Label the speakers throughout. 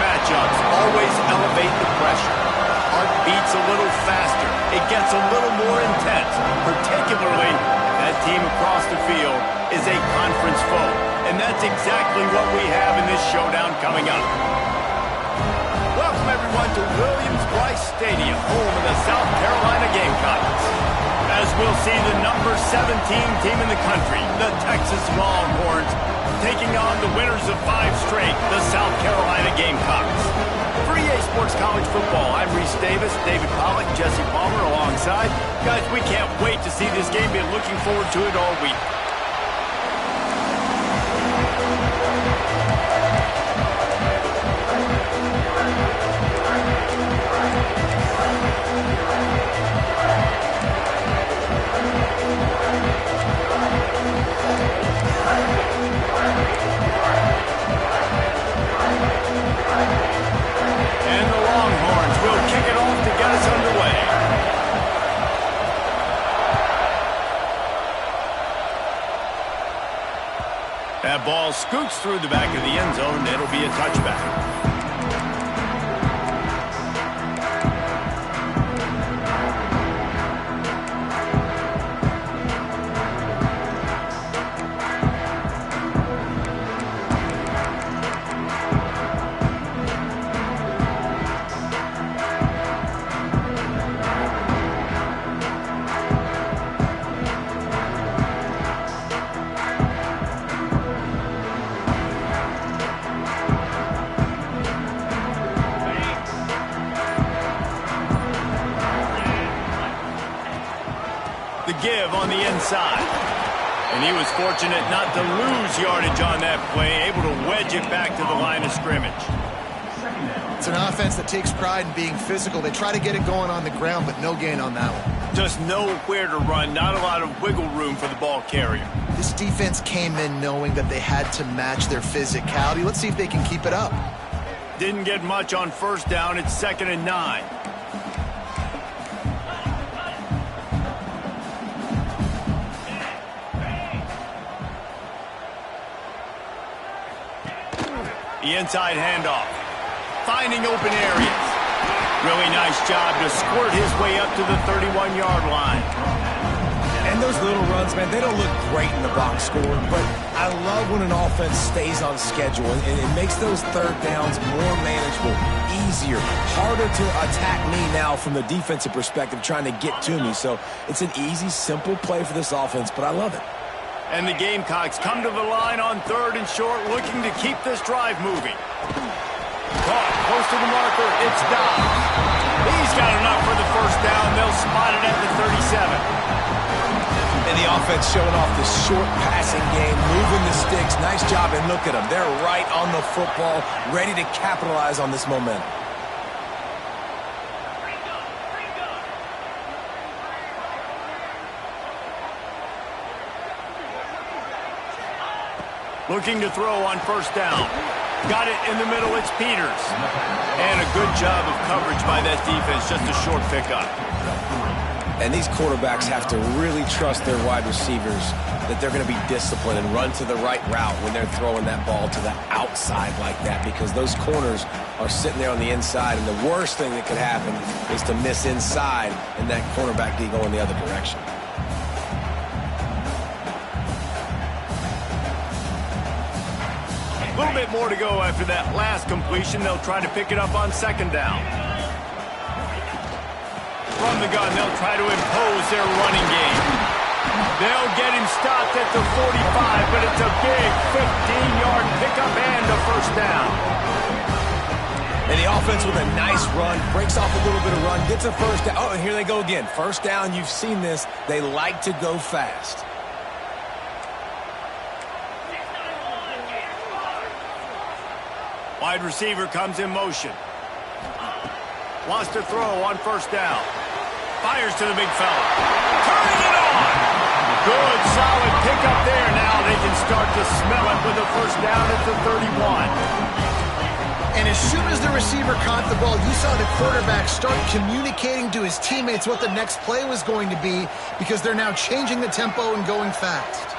Speaker 1: matchups always elevate the pressure. Heart beats a little faster. It gets a little more intense, particularly if that team across the field is a conference foe. And that's exactly what we have in this showdown coming up. Welcome, everyone, to Williams-Brice Stadium, home of the South Carolina Gamecocks. As we'll see the number 17 team in the country, the Texas Longhorns, taking on the winners of 5 straight, the South Carolina Gamecocks. For EA Sports College Football, I'm Reese Davis, David Pollack, Jesse Palmer alongside. Guys, we can't wait to see this game. Been looking forward to it all week. And the Longhorns will kick it off to get us underway. That ball scoots through the back of the end zone. It'll be a touchback. The give on the inside. And he was fortunate not to lose yardage on that play, able to wedge it back to the line of scrimmage.
Speaker 2: It's an offense that takes pride in being physical. They try to get it going on the ground, but no gain on that one.
Speaker 1: Just know where to run, not a lot of wiggle room for the ball carrier.
Speaker 2: This defense came in knowing that they had to match their physicality. Let's see if they can keep it up.
Speaker 1: Didn't get much on first down. It's 2nd and 9. The inside handoff, finding open areas. Really nice job to squirt his way up to the 31-yard line.
Speaker 3: And those little runs, man, they don't look great in the box score, but I love when an offense stays on schedule, and it makes those third downs more manageable, easier, harder to attack me now from the defensive perspective, trying to get to me. So it's an easy, simple play for this offense, but I love it.
Speaker 1: And the Gamecocks come to the line on 3rd and short, looking to keep this drive moving. Caught close to the marker. It's Dobbs. He's got enough for the first down. They'll spot it at the 37.
Speaker 3: And the offense showing off the short passing game, moving the sticks. Nice job, and look at them. They're right on the football, ready to capitalize on this momentum.
Speaker 1: Looking to throw on first down. Got it in the middle. It's Peters. And a good job of coverage by that defense. Just a short pickup.
Speaker 3: And these quarterbacks have to really trust their wide receivers that they're going to be disciplined and run to the right route when they're throwing that ball to the outside like that, because those corners are sitting there on the inside, and the worst thing that could happen is to miss inside and that cornerback be going the other direction.
Speaker 1: A little bit more to go after that last completion. They'll try to pick it up on 2nd down. From the gun, they'll try to impose their running game. They'll get him stopped at the 45, but it's a big 15-yard pickup and a first down.
Speaker 3: And the offense with a nice run, breaks off a little bit of run, gets a first down. Oh, and here they go again. First down, you've seen this. They like to go fast.
Speaker 1: Wide receiver comes in motion. Wants to throw on first down. Fires to the big fella. Turning it on. Good, solid pickup there. Now they can start to smell it with a first down at the 31.
Speaker 2: And as soon as the receiver caught the ball, you saw the quarterback start communicating to his teammates what the next play was going to be, because they're now changing the tempo and going fast.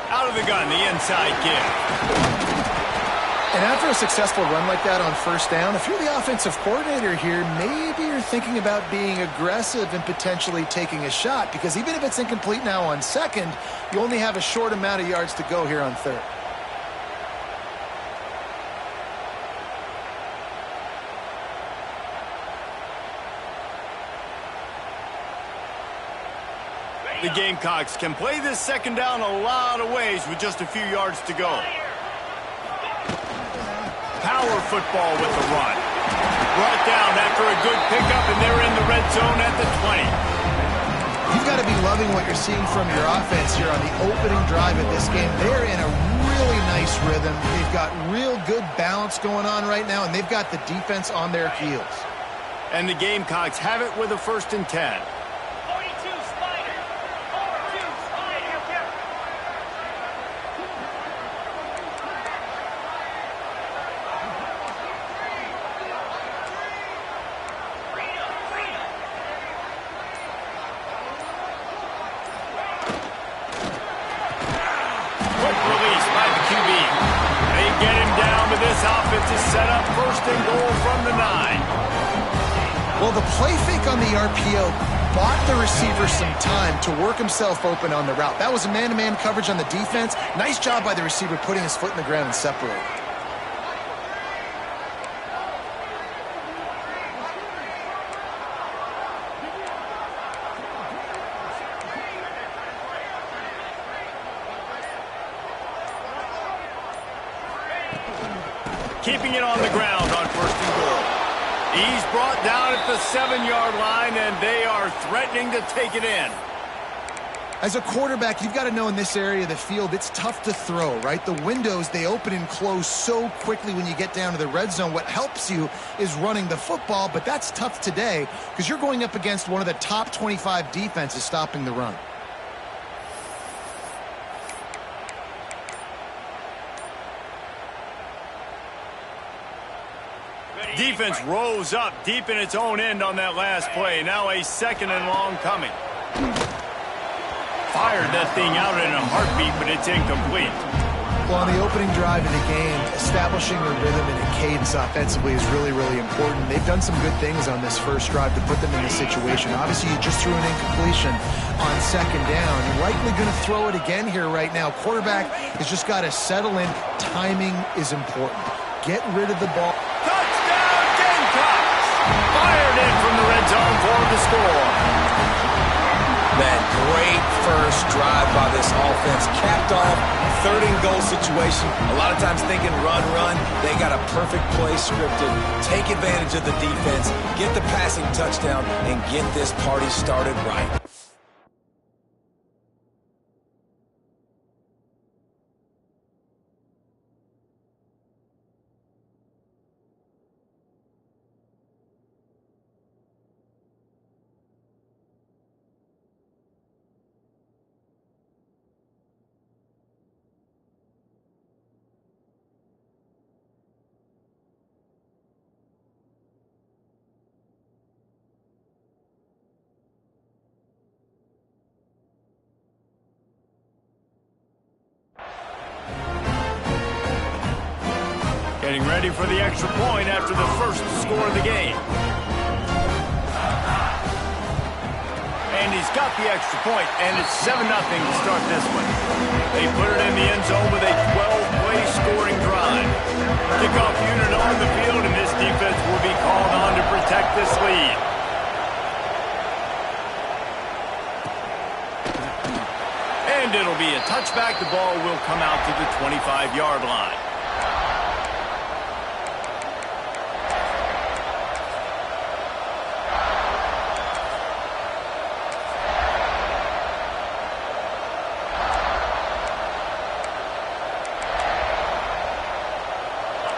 Speaker 1: Out of the gun, the inside give.
Speaker 2: And after a successful run like that on first down, if you're the offensive coordinator here, maybe you're thinking about being aggressive and potentially taking a shot, because even if it's incomplete now on second, you only have a short amount of yards to go here on third.
Speaker 1: The Gamecocks can play this second down a lot of ways with just a few yards to go. Power football with the run. Brought down after a good pickup, and they're in the red zone at the 20.
Speaker 2: You've got to be loving what you're seeing from your offense here on the opening drive of this game. They're in a really nice rhythm. They've got real good balance going on right now, and they've got the defense on their heels.
Speaker 1: And the Gamecocks have it with a 1st and 10. To set up 1st and goal from the 9.
Speaker 2: Well, the play fake on the RPO bought the receiver some time to work himself open on the route. That was a man-to-man coverage on the defense. Nice job by the receiver putting his foot in the ground and separating.
Speaker 1: Keeping it on the ground on 1st and goal. He's brought down at the 7-yard line, and they are threatening to take it in.
Speaker 2: As a quarterback, you've got to know in this area of the field, it's tough to throw, right? The windows, they open and close so quickly when you get down to the red zone. What helps you is running the football, but that's tough today because you're going up against one of the top 25 defenses stopping the run.
Speaker 1: Defense rose up deep in its own end on that last play. Now a 2nd and long coming. Fired that thing out in a heartbeat, but it's incomplete.
Speaker 2: Well, on the opening drive of the game, establishing a rhythm and a cadence offensively is really, really important. They've done some good things on this first drive to put them in this situation. Obviously, you just threw an incompletion on 2nd down. You're likely going to throw it again here right now. Quarterback has just got to settle in. Timing is important. Get rid of the ball.
Speaker 1: Touchdown, Gamecocks! Fired in from the red zone for the score.
Speaker 3: That great first drive by this offense capped off a 3rd and goal situation. A lot of times thinking run. They got a perfect play scripted. Take advantage of the defense, get the passing touchdown, and get this party started right.
Speaker 1: Getting ready for the extra point after the first score of the game. And he's got the extra point, and it's 7-0 to start this one. They put it in the end zone with a 12-play scoring drive. Kickoff unit on the field, and this defense will be called on to protect this lead. And it'll be a touchback. The ball will come out to the 25-yard line.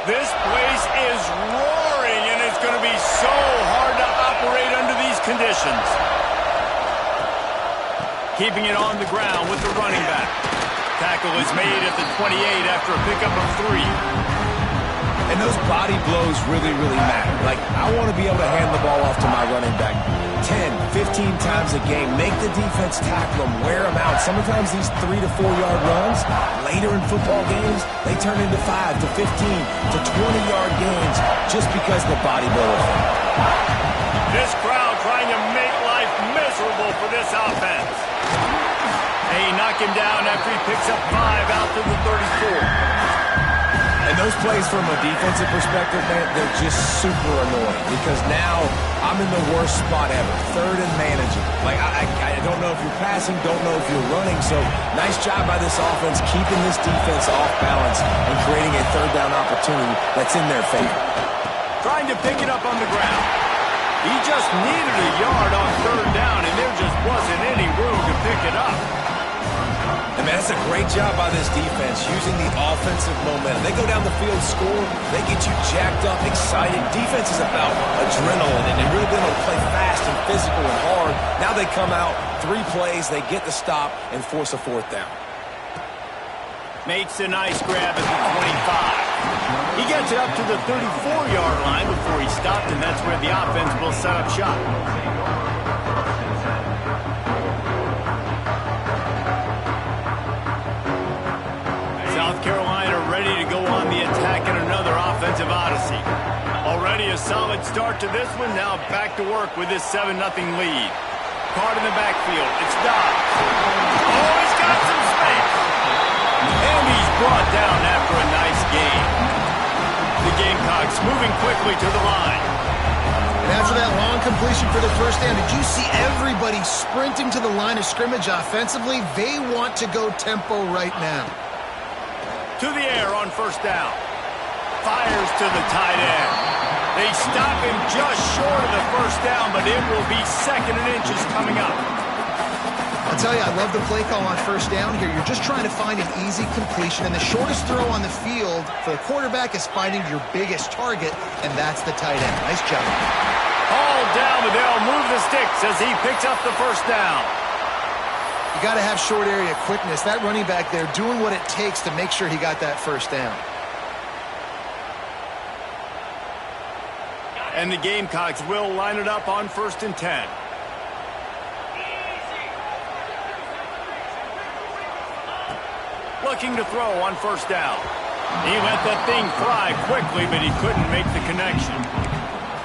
Speaker 1: This place is roaring, and it's going to be so hard to operate under these conditions. Keeping it on the ground with the running back. Tackle is made at the 28 after a pickup of 3.
Speaker 3: And those body blows really, really matter. Like, I want to be able to hand the ball off to my running back 10, 15 times a game. Make the defense tackle them, wear them out. Sometimes these 3 to 4 yard runs, later in football games, they turn into 5 to 15 to 20-yard games just because of the bodybuilder.
Speaker 1: This crowd trying to make life miserable for this offense. They knock him down after he picks up 5 out to the 34.
Speaker 3: And those plays from a defensive perspective, man, they're just super annoying because now I'm in the worst spot ever, third and managing. Like, I don't know if you're passing, don't know if you're running, so nice job by this offense keeping this defense off balance and creating a third down opportunity that's in their favor.
Speaker 1: Trying to pick it up on the ground. He just needed a yard on third down, and there just wasn't any room to pick it up.
Speaker 3: And man, that's a great job by this defense, using the offensive momentum. They go down the field, score, they get you jacked up, excited. Defense is about adrenaline and really being able to play fast and physical and hard. Now they come out, 3 plays, they get the stop and force a 4th down.
Speaker 1: Makes a nice grab at the 25. He gets it up to the 34-yard line before he stopped, and that's where the offense will set up shop. South Carolina ready to go on the attack in another offensive odyssey. Already a solid start to this one. Now back to work with this 7-0 lead. Caught in the backfield. It's Dobbs. Oh, he's got some space. And he's brought down after a nice gain. The Gamecocks moving quickly to the line.
Speaker 2: And after that long completion for the first down, did you see everybody sprinting to the line of scrimmage offensively? They want to go tempo right now.
Speaker 1: To the air on first down. Fires to the tight end. They stop him just short of the first down, but it will be 2nd and inches coming up.
Speaker 2: I'll tell you, I love the play call on first down here. You're just trying to find an easy completion, and the shortest throw on the field for the quarterback is finding your biggest target, and that's the tight end. Nice job.
Speaker 1: All down, but they'll move the sticks as he picks up the first down.
Speaker 2: You got to have short area quickness. That running back there doing what it takes to make sure he got that first down.
Speaker 1: And the Gamecocks will line it up on 1st and 10. Looking to throw on first down. He let that thing fly quickly, but he couldn't make the connection.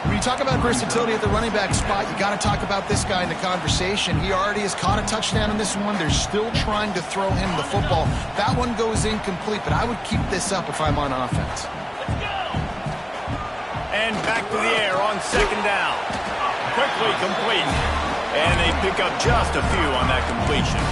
Speaker 2: When you talk about versatility at the running back spot, you got to talk about this guy in the conversation. He already has caught a touchdown in this one. They're still trying to throw him the football. That one goes incomplete, but I would keep this up if I'm on offense.
Speaker 1: And back to the air on 2nd down. Quickly complete. And they pick up just a few on that completion.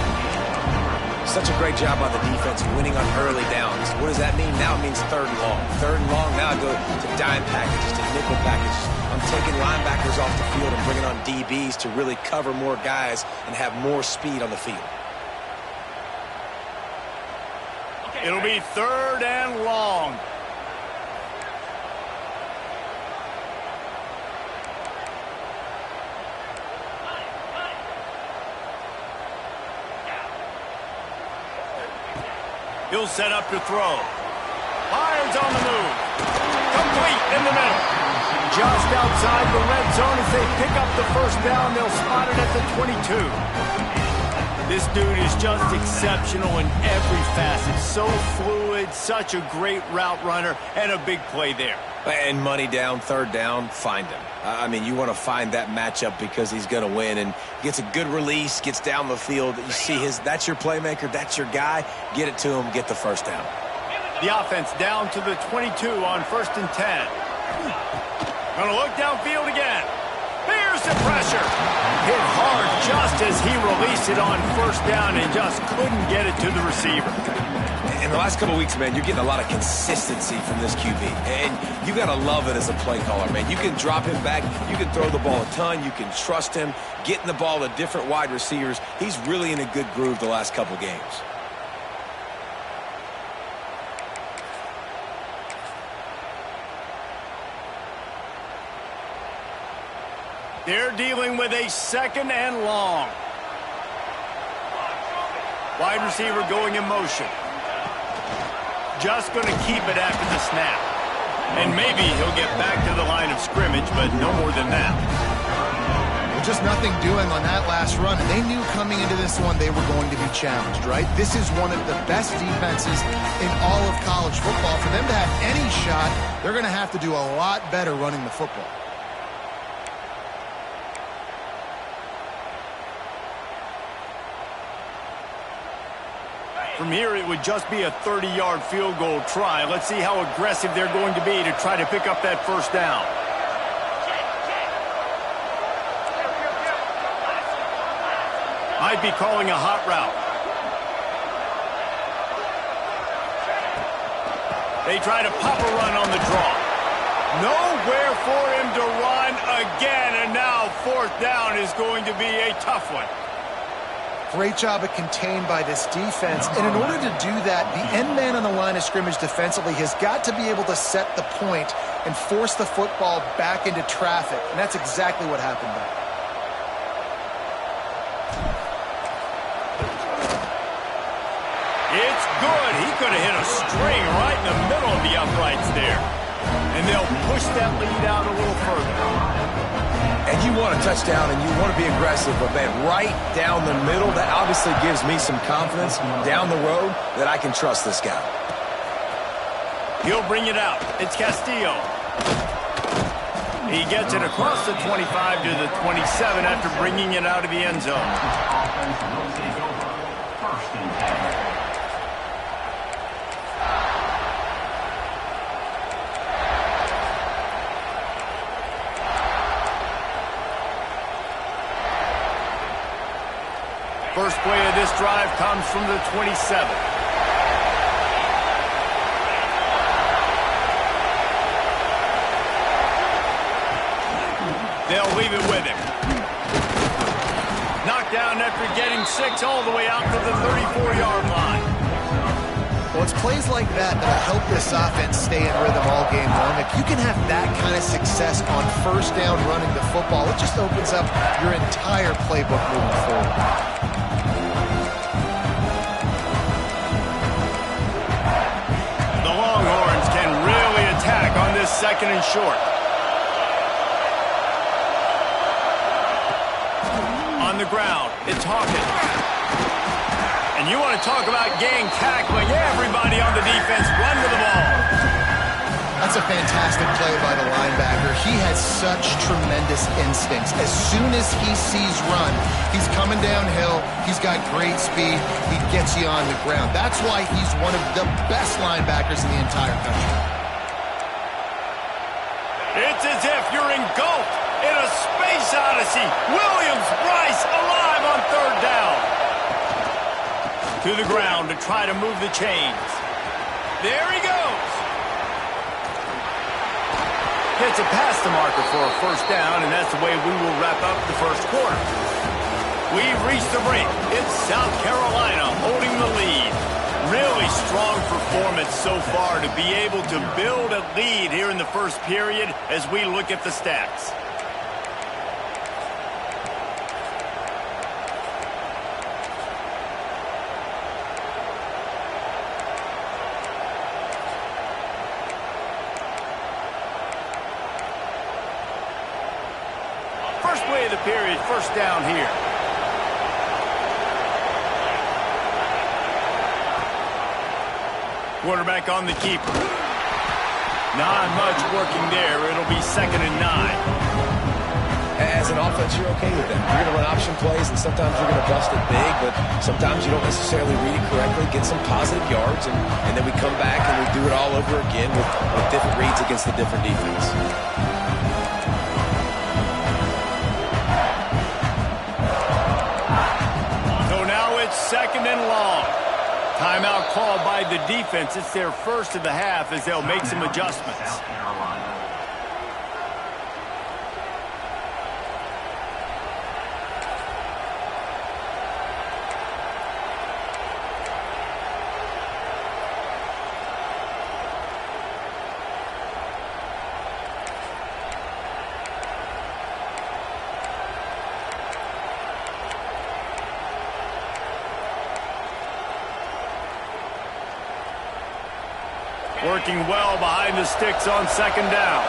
Speaker 3: Such a great job on the defense winning on early downs. What does that mean? Now it means 3rd and long. 3rd and long, now I go to dime packages, to nickel packages. I'm taking linebackers off the field and bringing on DBs to really cover more guys and have more speed on the field.
Speaker 1: It'll be 3rd and long. He'll set up to throw. Fires on the move. Complete in the middle. Just outside the red zone as they pick up the first down. They'll spot it at the 22. This dude is just exceptional in every facet. So fluid, such a great route runner, and a big play there.
Speaker 3: And money down, 3rd down, find him. I mean, you want to find that matchup because he's going to win and gets a good release, gets down the field. You see that's your playmaker, that's your guy. Get it to him, get the first down.
Speaker 1: The offense down to the 22 on 1st and 10. Gonna look downfield again. Here's the pressure. Hit hard just as he released it on first down and just couldn't get it to the receiver.
Speaker 3: In the last couple of weeks, man, you're getting a lot of consistency from this QB. And you got to love it as a play caller, man. You can drop him back. You can throw the ball a ton. You can trust him, getting the ball to different wide receivers. He's really in a good groove the last couple games.
Speaker 1: They're dealing with a 2nd and long. Wide receiver going in motion. Just going to keep it after the snap. And maybe he'll get back to the line of scrimmage, but no more than that.
Speaker 2: just nothing doing on that last run, and they knew coming into this one they were going to be challenged, right? This is one of the best defenses in all of college football. For them to have any shot, they're going to have to do a lot better running the football.
Speaker 1: From here, it would just be a 30-yard field goal try. Let's see how aggressive they're going to be to try to pick up that first down. Might be calling a hot route. They try to pop a run on the draw. Nowhere for him to run again, and now fourth down is going to be a tough one.
Speaker 2: Great job of contained by this defense. And in order to do that, the end man on the line of scrimmage defensively has got to be able to set the point and force the football back into traffic. And that's exactly what happened there.
Speaker 1: It's good. He could have hit a string right in the middle of the uprights there. And they'll push that lead out a little further.
Speaker 3: And you want a touchdown and you want to be aggressive, but man, right down the middle, that obviously gives me some confidence down the road that I can trust this guy.
Speaker 1: He'll bring it out. It's Castillo. He gets it across the 25 to the 27 after bringing it out of the end zone. First play of this drive comes from the 27. They'll leave it with him. Knocked down after getting 6 all the way out to the 34-yard line.
Speaker 2: Well, it's plays like that that'll help this offense stay in rhythm all game long. If you can have that kind of success on first down running the football, it just opens up your entire playbook moving forward.
Speaker 1: Longhorns can really attack on this second and short. On the ground, it's Hawkins. And you want to talk about gang tackling. Everybody on the defense run to the ball.
Speaker 2: That's a fantastic play by the linebacker. He has such tremendous instincts. As soon as he sees run, he's coming downhill. He's got great speed. He gets you on the ground. That's why he's one of the best linebackers in the entire country.
Speaker 1: It's as if you're engulfed in a space odyssey. Williams-Brice alive on third down. To the ground to try to move the chains. There he goes. Hits it past the marker for a first down, and that's the way we will wrap up the first quarter. We've reached the break. It's South Carolina holding the lead. Really strong performance so far to be able to build a lead here in the first period as we look at the stats. First play of the period, first down here. Quarterback on the keeper. Not much working there. It'll be 2nd and 9.
Speaker 3: As an offense, you're okay with that. You're going to run option plays, and sometimes you're going to bust it big, but sometimes you don't necessarily read it correctly, get some positive yards, and then we come back and we do it all over again with different reads against the different defense.
Speaker 1: It's 2nd and long. Timeout called by the defense. It's their first of the half as they'll make some adjustments. Working well behind the sticks on 2nd down.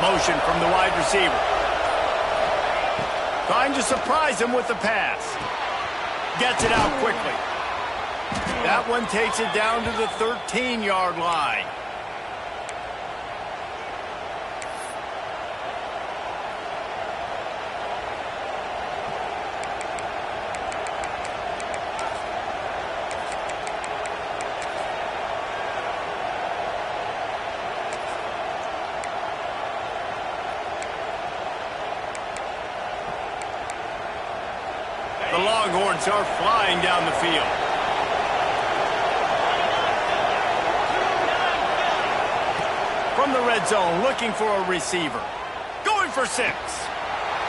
Speaker 1: Motion from the wide receiver. Trying to surprise him with the pass. Gets it out quickly. That one takes it down to the 13-yard line. The Longhorns are flying down the field. From the red zone, looking for a receiver. Going for 6.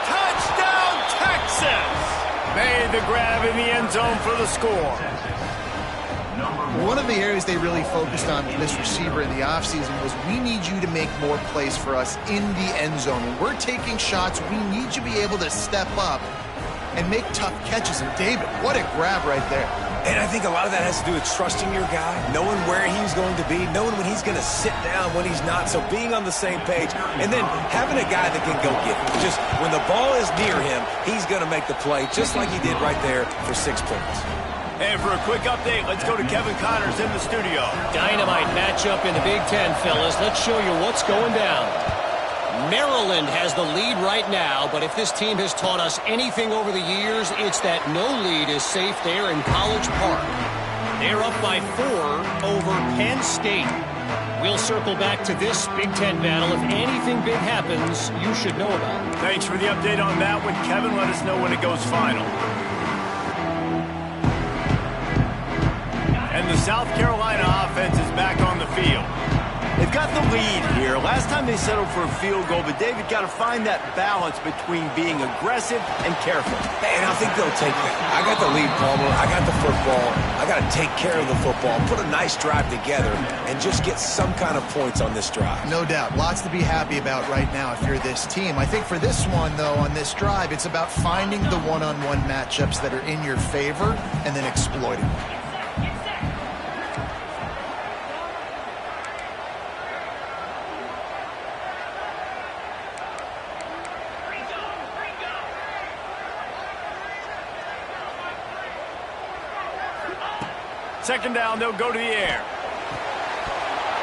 Speaker 1: Touchdown, Texas! Made the grab in the end zone for the score.
Speaker 2: One of the areas they really focused on with this receiver in the offseason was we need you to make more plays for us in the end zone. When we're taking shots, we need you to be able to step up and make tough catches. And David, what a grab right there.
Speaker 3: And I think a lot of that has to do with trusting your guy, knowing where he's going to be, knowing when he's going to sit down, when he's not. So being on the same page, and then having a guy that can go get it. Just when the ball is near him, he's going to make the play, just like he did right there for 6 points.
Speaker 1: And for a quick update, let's go to Kevin Connors in the studio.
Speaker 4: Dynamite matchup in the Big Ten, fellas. Let's show you what's going down. Maryland has the lead right now, but if this team has taught us anything over the years, it's that no lead is safe there in College Park. They're up by 4 over Penn State. We'll circle back to this Big Ten battle. If anything big happens, you should know about it.
Speaker 1: Thanks for the update on that one, Kevin. Let us know when it goes final. And the South Carolina offense is back on the field. They've got the lead here. Last time they settled for a field goal, but David got to find that balance between being aggressive and careful.
Speaker 3: And I think they'll take that. I got the lead, Palmer. I got the football. I got to take care of the football, put a nice drive together, and just get some kind of points on this drive.
Speaker 2: No doubt. Lots to be happy about right now if you're this team. I think for this one, though, on this drive, it's about finding the one-on-one matchups that are in your favor and then exploiting them.
Speaker 1: Second down, they'll go to the air.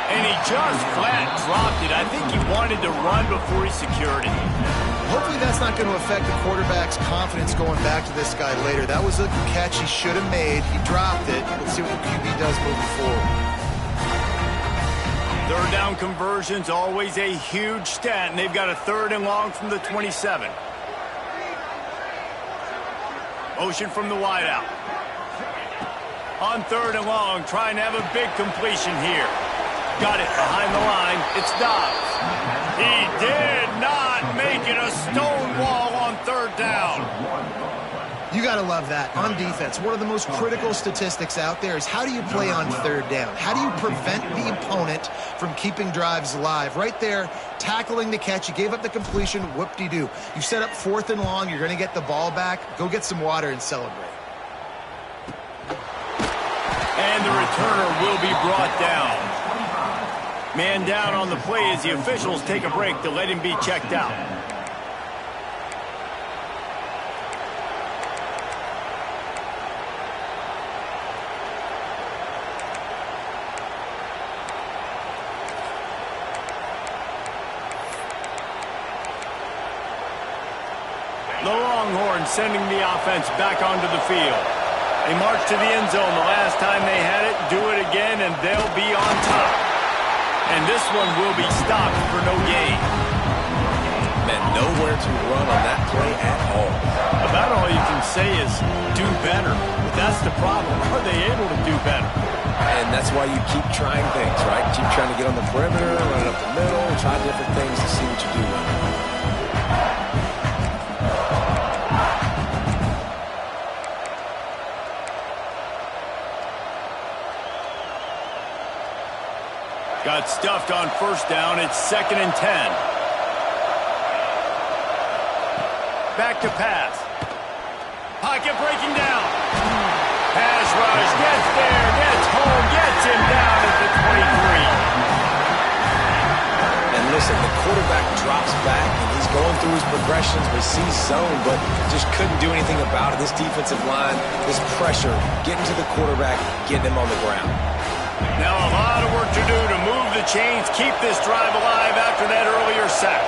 Speaker 1: And he just flat dropped it. I think he wanted to run before he secured it.
Speaker 2: Hopefully that's not going to affect the quarterback's confidence going back to this guy later. That was a catch he should have made. He dropped it. Let's see what the QB does moving forward.
Speaker 1: Third down conversion's always a huge stat, and they've got a 3rd and long from the 27. Motion from the wideout. On 3rd and long, trying to have a big completion here. Got it behind the line. It's Dobbs. He did not make it a stone wall on 3rd down.
Speaker 2: You got to love that. On defense, one of the most critical statistics out there is how do you play on 3rd down? How do you prevent the opponent from keeping drives alive? Right there, tackling the catch. You gave up the completion. Whoop-de-doo. You set up 4th and long. You're going to get the ball back. Go get some water and celebrate.
Speaker 1: And the returner will be brought down. Man down on the play as the officials take a break to let him be checked out. The Longhorns sending the offense back onto the field. They marched to the end zone the last time they had it, do it again, and they'll be on top. And this one will be stopped for no gain.
Speaker 3: Man, nowhere to run on that play at all.
Speaker 1: About all you can say is do better. But that's the problem. Are they able to do better?
Speaker 3: And that's why you keep trying things, right? Keep trying to get on the perimeter, run it up the middle, try different things to see what you do well.
Speaker 1: Got stuffed on 1st down. It's 2nd and 10. Back to pass. Pocket breaking down. Pass rush. Gets there. Gets home. Gets him down at the 23.
Speaker 3: And listen, the quarterback drops back, and he's going through his progressions. We see zone, but just couldn't do anything about it. This defensive line, this pressure, getting to the quarterback, getting him on the ground.
Speaker 1: Now a lot of work to do to move the chains, keep this drive alive after that earlier sack.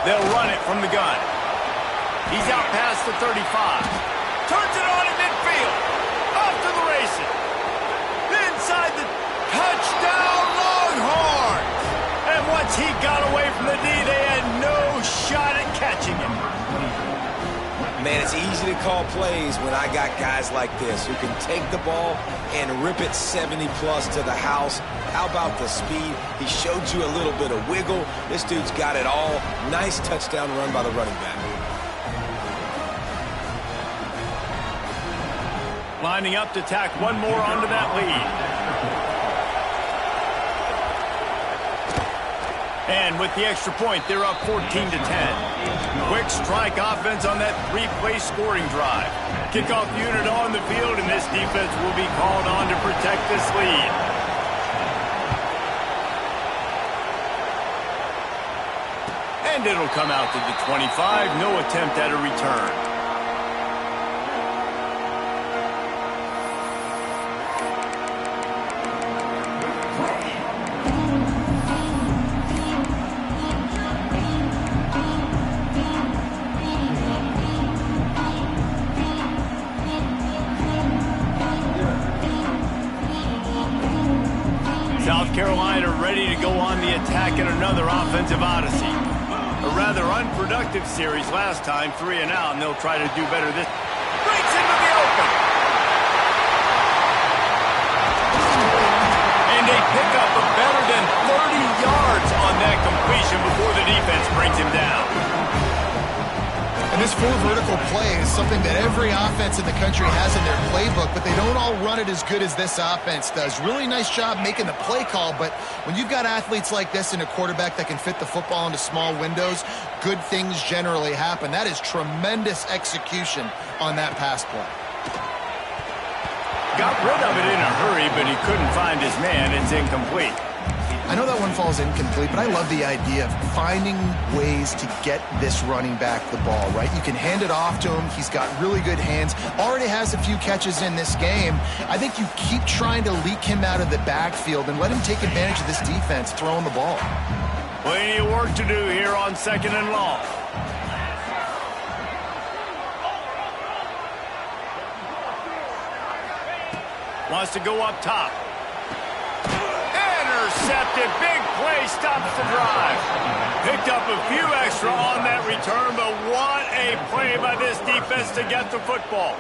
Speaker 1: They'll run it from the gun. He's out past the 35. Turns it on in midfield. Off to the races. Inside the touchdown Longhorns. And once he got away from the D, they had no shot at catching him.
Speaker 3: Man, it's easy to call plays when I got guys like this who can take the ball and rip it 70-plus to the house. How about the speed? He showed you a little bit of wiggle. This dude's got it all. Nice touchdown run by the running back.
Speaker 1: Lining up to tack one more onto that lead. And with the extra point, they're up 14-10. Quick strike offense on that three-play scoring drive. Kickoff unit on the field, and this defense will be called on to protect this lead. And it'll come out to the 25. No attempt at a return. South Carolina ready to go on the attack in another offensive odyssey. A rather unproductive series last time, 3 and out, and they'll try to do better this. Breaks into the open. And they pick up a better than 30 yards on that completion before the defense brings him down.
Speaker 2: And this full vertical play is something that every offense in the country has in their playbook, but they don't all run it as good as this offense does. Really nice job making the play call, but when you've got athletes like this and a quarterback that can fit the football into small windows, good things generally happen. That is tremendous execution on that pass play.
Speaker 1: Got rid of it in a hurry, but he couldn't find his man. It's incomplete.
Speaker 2: I know that one falls incomplete, but I love the idea of finding ways to get this running back the ball, right? You can hand it off to him. He's got really good hands. Already has a few catches in this game. I think you keep trying to leak him out of the backfield and let him take advantage of this defense throwing the ball.
Speaker 1: Plenty of work to do here on 2nd and long. Wants to go up top. Intercepted. Big play stops the drive. Picked up a few extra on that return, but what a play by this defense to get the football.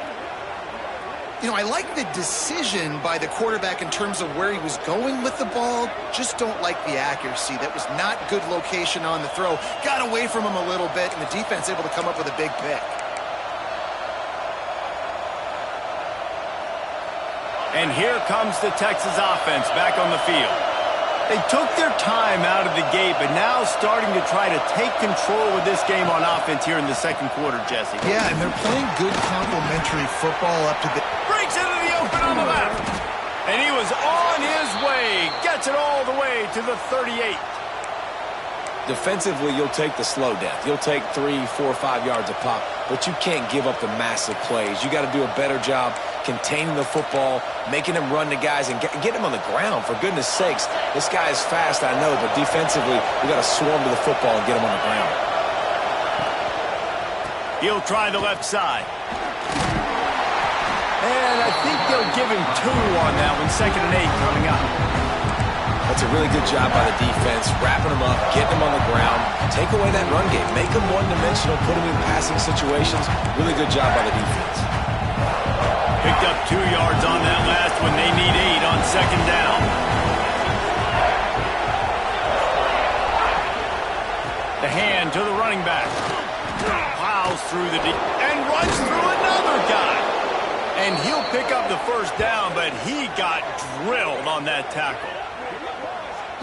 Speaker 2: You know, I like the decision by the quarterback in terms of where he was going with the ball. Just don't like the accuracy. That was not good location on the throw. Got away from him a little bit, and the defense able to come up with a big pick.
Speaker 1: And here comes the Texas offense back on the field. They took their time out of the gate, but now starting to try to take control of this game on offense here in the second quarter, Jesse.
Speaker 2: Yeah, and they're playing good complementary football up to the...
Speaker 1: Breaks into the open on the left. And he was on his way. Gets it all the way to the 38.
Speaker 3: Defensively, you'll take the slow death. You'll take 3, 4, 5 yards a pop, but you can't give up the massive plays. You got to do a better job containing the football, making him run to guys, and get him on the ground. For goodness sakes, this guy is fast, I know, but defensively, we got to swarm to the football and get him on the ground.
Speaker 1: He'll try the left side. And I think they'll give him 2 on that one. 2nd and 8 coming up.
Speaker 3: That's a really good job by the defense, wrapping them up, getting them on the ground, take away that run game, make them one-dimensional, put them in passing situations. Really good job by the defense.
Speaker 1: Picked up 2 yards on that last one. They need 8 on 2nd down. The hand to the running back. Plows through the deep and runs through another guy. And he'll pick up the 1st down, but he got drilled on that tackle.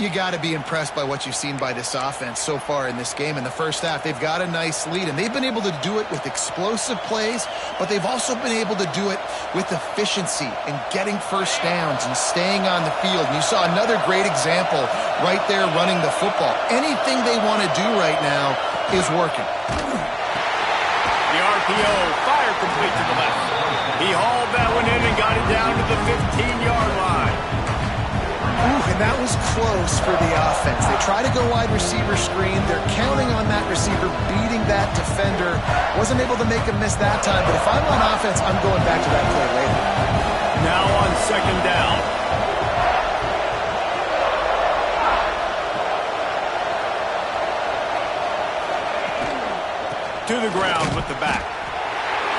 Speaker 2: You got to be impressed by what you've seen by this offense so far in this game. In the first half, they've got a nice lead, and they've been able to do it with explosive plays, but they've also been able to do it with efficiency and getting first downs and staying on the field. And you saw another great example right there running the football. Anything they want to do right now is working.
Speaker 1: The RPO fired complete to the left. He hauled that one in and got it down to the 15-yard line.
Speaker 2: Ooh, and that was close for the offense. They try to go wide receiver screen. They're counting on that receiver beating that defender. Wasn't able to make him miss that time, but if I'm on offense, I'm going back to that play later.
Speaker 1: Now on second down. To the ground with the back.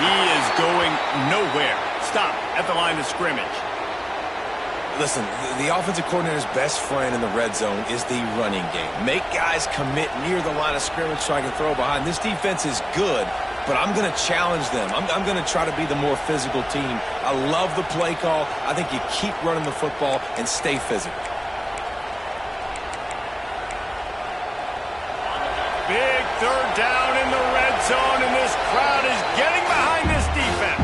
Speaker 1: He is going nowhere. Stop at the line of scrimmage.
Speaker 3: Listen, the offensive coordinator's best friend in the red zone is the running game. Make guys commit near the line of scrimmage so I can throw behind. This defense is good, but I'm going to challenge them. I'm going to try to be the more physical team. I love the play call. I think you keep running the football and stay physical.
Speaker 1: Big third down in the red zone, and this crowd is getting behind this defense.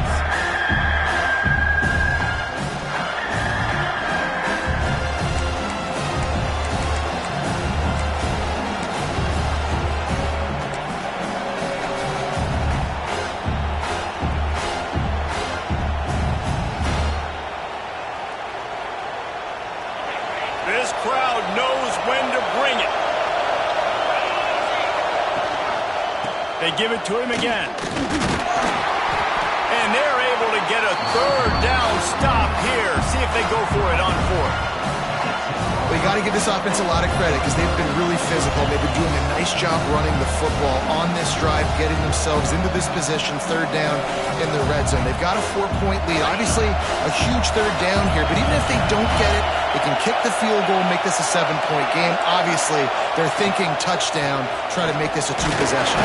Speaker 1: This crowd knows when to bring it. They give it to him again. And they're able to get a third down stop here. See if they go for it on fourth.
Speaker 2: Well, you got to give this offense a lot of credit because they've been really physical. They've been doing a nice job running the football on this drive, getting themselves into this position, third down in the red zone. They've got a 4-point lead. Obviously, a huge third down here, but even if they don't get it, they can kick the field goal and make this a 7-point game. Obviously, they're thinking touchdown, try to make this a 2-possession.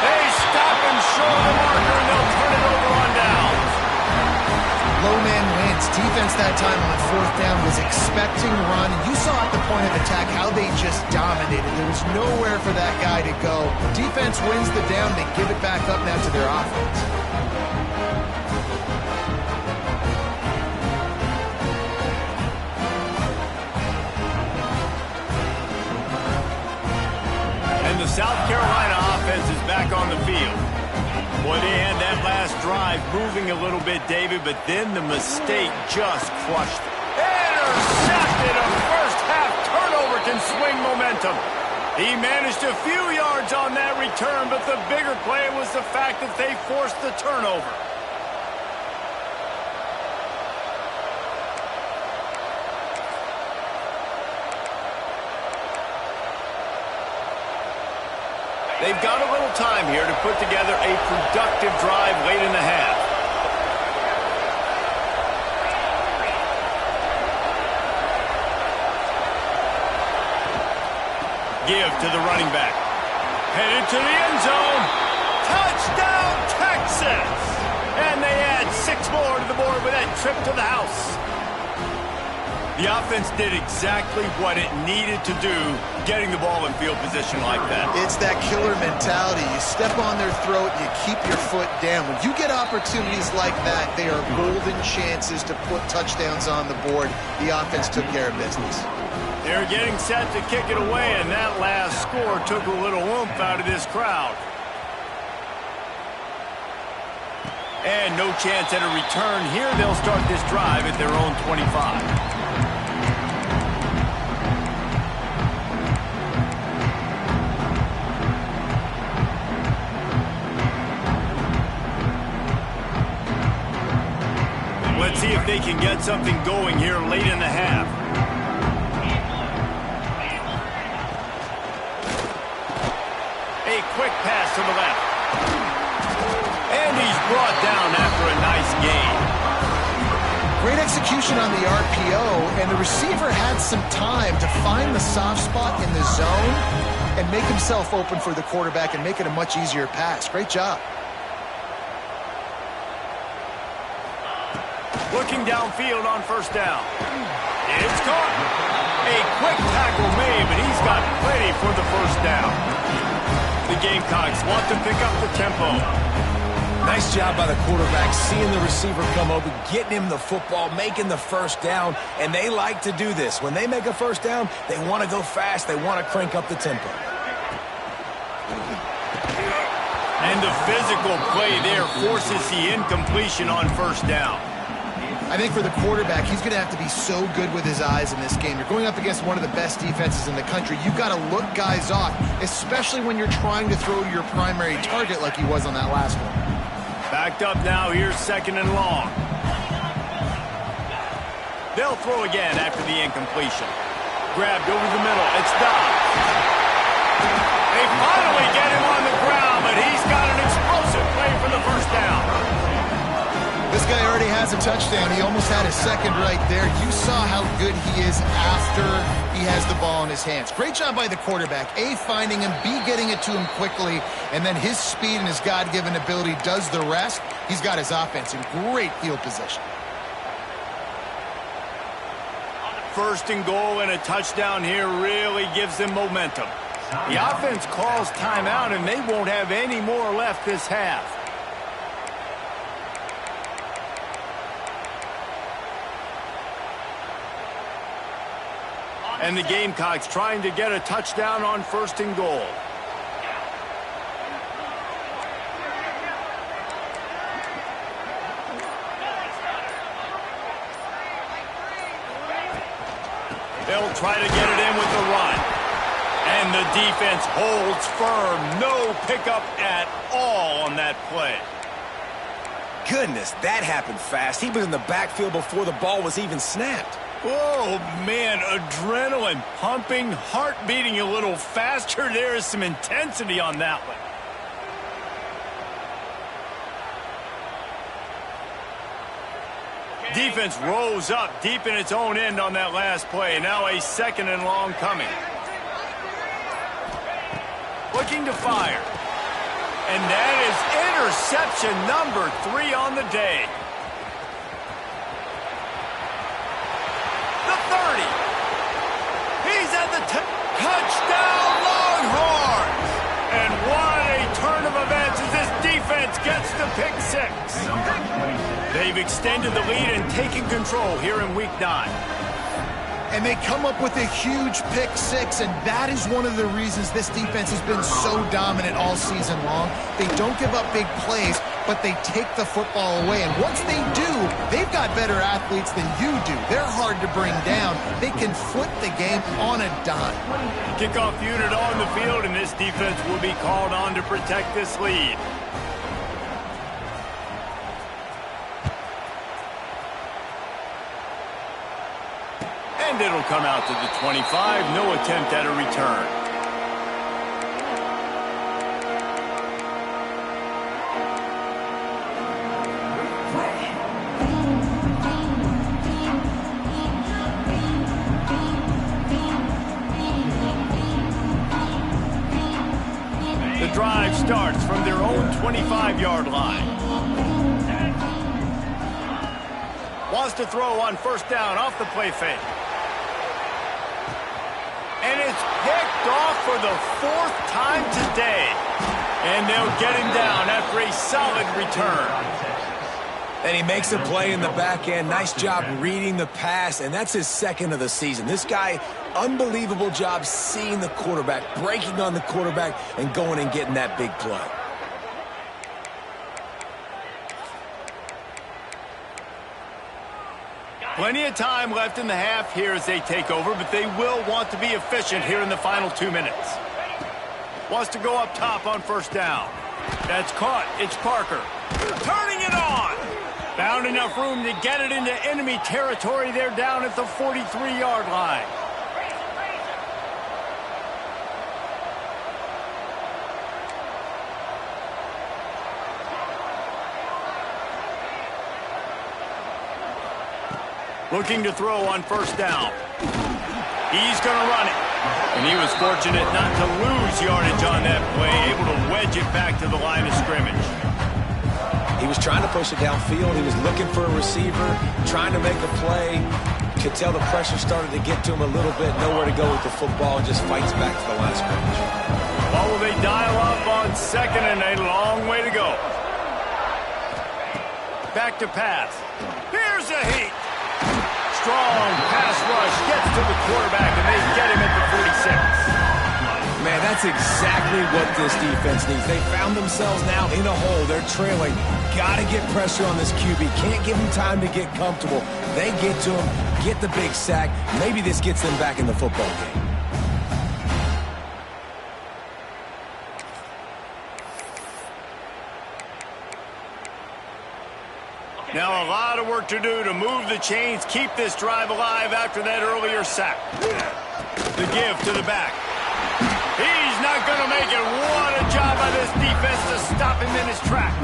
Speaker 1: They stop him short of the marker, and they'll turn it over on downs.
Speaker 2: Low man wins. Defense that time on fourth down was expecting run. And you saw at the point of attack how they just dominated. There was nowhere for that guy to go. Defense wins the down. They give it back up now to their offense.
Speaker 1: And the South Carolina offense is back on the field. Boy, they had that last drive moving a little bit, David, but then the mistake just crushed it. Intercepted! A first-half turnover can swing momentum. He managed a few yards on that return, but the bigger play was the fact that they forced the turnover. They've got a little time here to put together a productive drive late in the half. Give to the running back. Headed to the end zone. Touchdown, Texas! And they add 6 more to the board with that trip to the house. The offense did exactly what it needed to do, getting the ball in field position like that.
Speaker 2: It's that killer mentality. You step on their throat, you keep your foot down. When you get opportunities like that, they are golden chances to put touchdowns on the board. The offense took care of business.
Speaker 1: They're getting set to kick it away, and that last score took a little oomph out of this crowd. And no chance at a return here. They'll start this drive at their own 25. Let's see if they can get something going here late in the half. A quick pass to the left. And he's brought down after a nice gain.
Speaker 2: Great execution on the RPO, and the receiver had some time to find the soft spot in the zone and make himself open for the quarterback and make it a much easier pass. Great job.
Speaker 1: Looking downfield on first down. It's caught. A quick tackle made, but he's got plenty for the first down. The Gamecocks want to pick up the tempo.
Speaker 3: Nice job by the quarterback, seeing the receiver come open, getting him the football, making the first down, and they like to do this. When they make a first down, they want to go fast, they want to crank up the tempo.
Speaker 1: And the physical play there forces the incompletion on first down.
Speaker 2: I think for the quarterback, he's going to have to be so good with his eyes in this game. You're going up against one of the best defenses in the country. You've got to look guys off, especially when you're trying to throw to your primary target like he was on that last one.
Speaker 1: Backed up now, here's second and long. They'll throw again after the incompletion. Grabbed over the middle, it's Dobbs. They finally get him on the ground, but he's got an explosive play for the first down.
Speaker 2: This guy already has a touchdown. He almost had his second right there. You saw how good he is after he has the ball in his hands. Great job by the quarterback. A, finding him, B, getting it to him quickly, and then his speed and his God-given ability does the rest. He's got his offense in great field position.
Speaker 1: First and goal and a touchdown here really gives them momentum. The offense calls timeout, and they won't have any more left this half. And the Gamecocks trying to get a touchdown on first and goal. They'll try to get it in with the run. And the defense holds firm. No pickup at all on that play.
Speaker 3: Goodness, that happened fast. He was in the backfield before the ball was even snapped.
Speaker 1: Oh, man, adrenaline pumping, heart beating a little faster. There is some intensity on that one. Defense rose up deep in its own end on that last play. Now a second and long coming. Looking to fire. And that is interception number 3 on the day. The 30. He's at the touchdown, Longhorns. And what a turn of events as this defense gets the pick 6. They've extended the lead and taken control here in week 9.
Speaker 2: And they come up with a huge pick 6, and that is one of the reasons this defense has been so dominant all season long. They don't give up big plays, but they take the football away. And once they do, they've got better athletes than you do. They're hard to bring down. They can flip the game on a dime.
Speaker 1: Kickoff unit on the field, and this defense will be called on to protect this lead. And it'll come out to the 25. No attempt at a return. The drive starts from their own 25-yard line. Wants to throw on first down off the play fake. And it's picked off for the 4th time today. And they'll get him down after a solid return.
Speaker 3: And he makes a play in the back end. Nice job reading the pass, and that's his second of the season. This guy, unbelievable job seeing the quarterback, breaking on the quarterback, and going and getting that big play.
Speaker 1: Plenty of time left in the half here as they take over, but they will want to be efficient here in the final 2 minutes. Wants to go up top on first down. That's caught. It's Parker. Turning it on. Found enough room to get it into enemy territory. They're down at the 43-yard line. Looking to throw on first down. He's going to run it. And he was fortunate not to lose yardage on that play, able to wedge it back to the line of scrimmage.
Speaker 3: He was trying to push it downfield. He was looking for a receiver, trying to make a play. Could tell the pressure started to get to him a little bit. Nowhere to go with the football. Just fights back to the line of scrimmage.
Speaker 1: Well, will they dial up on second and a long way to go? Back to pass. Here's a heat. Strong pass rush gets to the quarterback, and they get him at the 46.
Speaker 3: Man, that's exactly what this defense needs. They found themselves now in a hole. They're trailing. Got to get pressure on this QB. Can't give him time to get comfortable. They get to him, get the big sack. Maybe this gets them back in the football game.
Speaker 1: Now a lot of work to do to move the chains, keep this drive alive after that earlier sack. The give to the back. He's not going to make it. What a job by this defense to stop him in his tracks.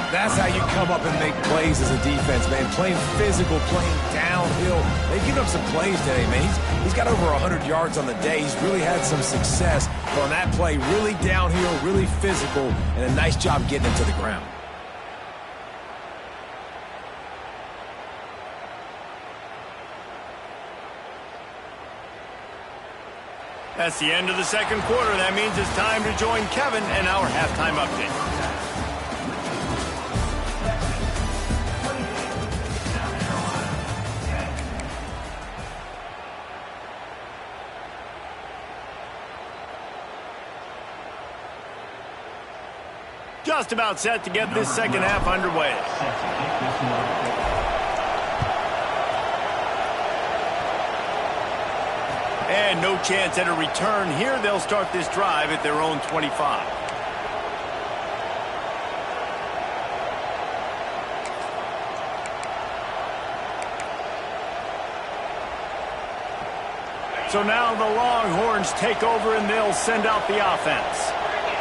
Speaker 3: That's how you come up and make plays as a defense, man. Playing physical, playing downhill. They've given up some plays today, man. He's got over 100 yards on the day. He's really had some success. But on that play, really downhill, really physical, and a nice job getting him to the ground.
Speaker 1: That's the end of the second quarter. That means it's time to join Kevin and our halftime update. Just about set to get this second half underway. And no chance at a return here. They'll start this drive at their own 25. So now the Longhorns take over and they'll send out the offense.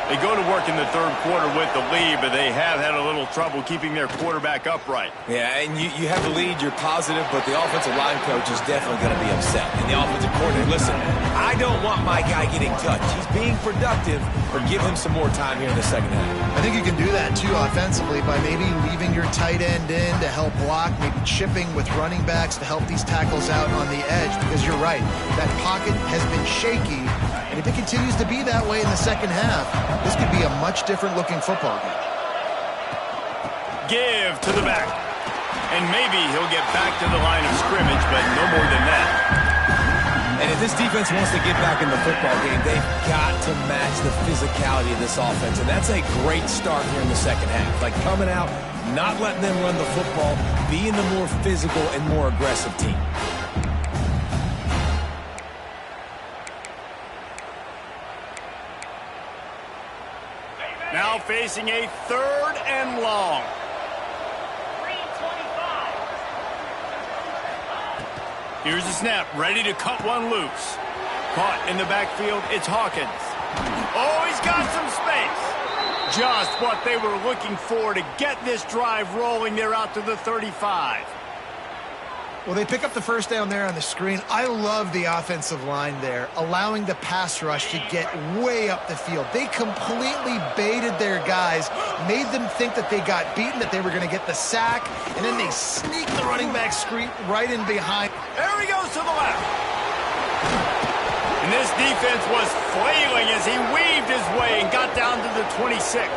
Speaker 1: They go to work in the third quarter with the lead, but they have had a little trouble keeping their quarterback upright.
Speaker 3: Yeah, and you have the lead, you're positive, but the offensive line coach is definitely going to be upset. And the offensive coordinator, listen, I don't want my guy getting touched. He's being productive, or give him some more time here in the second half.
Speaker 2: I think you can do that, too, offensively, by maybe leaving your tight end in to help block, maybe chipping with running backs to help these tackles out on the edge, because you're right, that pocket has been shaky, and if it continues to be that way in the second half, this could be a much different looking football game.
Speaker 1: Give to the back. And maybe he'll get back to the line of scrimmage, but no more than that.
Speaker 3: And if this defense wants to get back in the football game, they've got to match the physicality of this offense. And that's a great start here in the second half. Like coming out, not letting them run the football, being the more physical and more aggressive team.
Speaker 1: Now facing a third and long. Here's the snap, ready to cut one loose. Caught in the backfield, it's Hawkins. Oh, he's got some space. Just what they were looking for to get this drive rolling. They're out to the 35.
Speaker 2: Well, they pick up the first down there on the screen. I love the offensive line there, allowing the pass rush to get way up the field. They completely baited their guys, made them think that they got beaten, that they were going to get the sack, and then they sneak the running back screen right in behind.
Speaker 1: There he goes to the left. And this defense was flailing as he weaved his way and got down to the 26.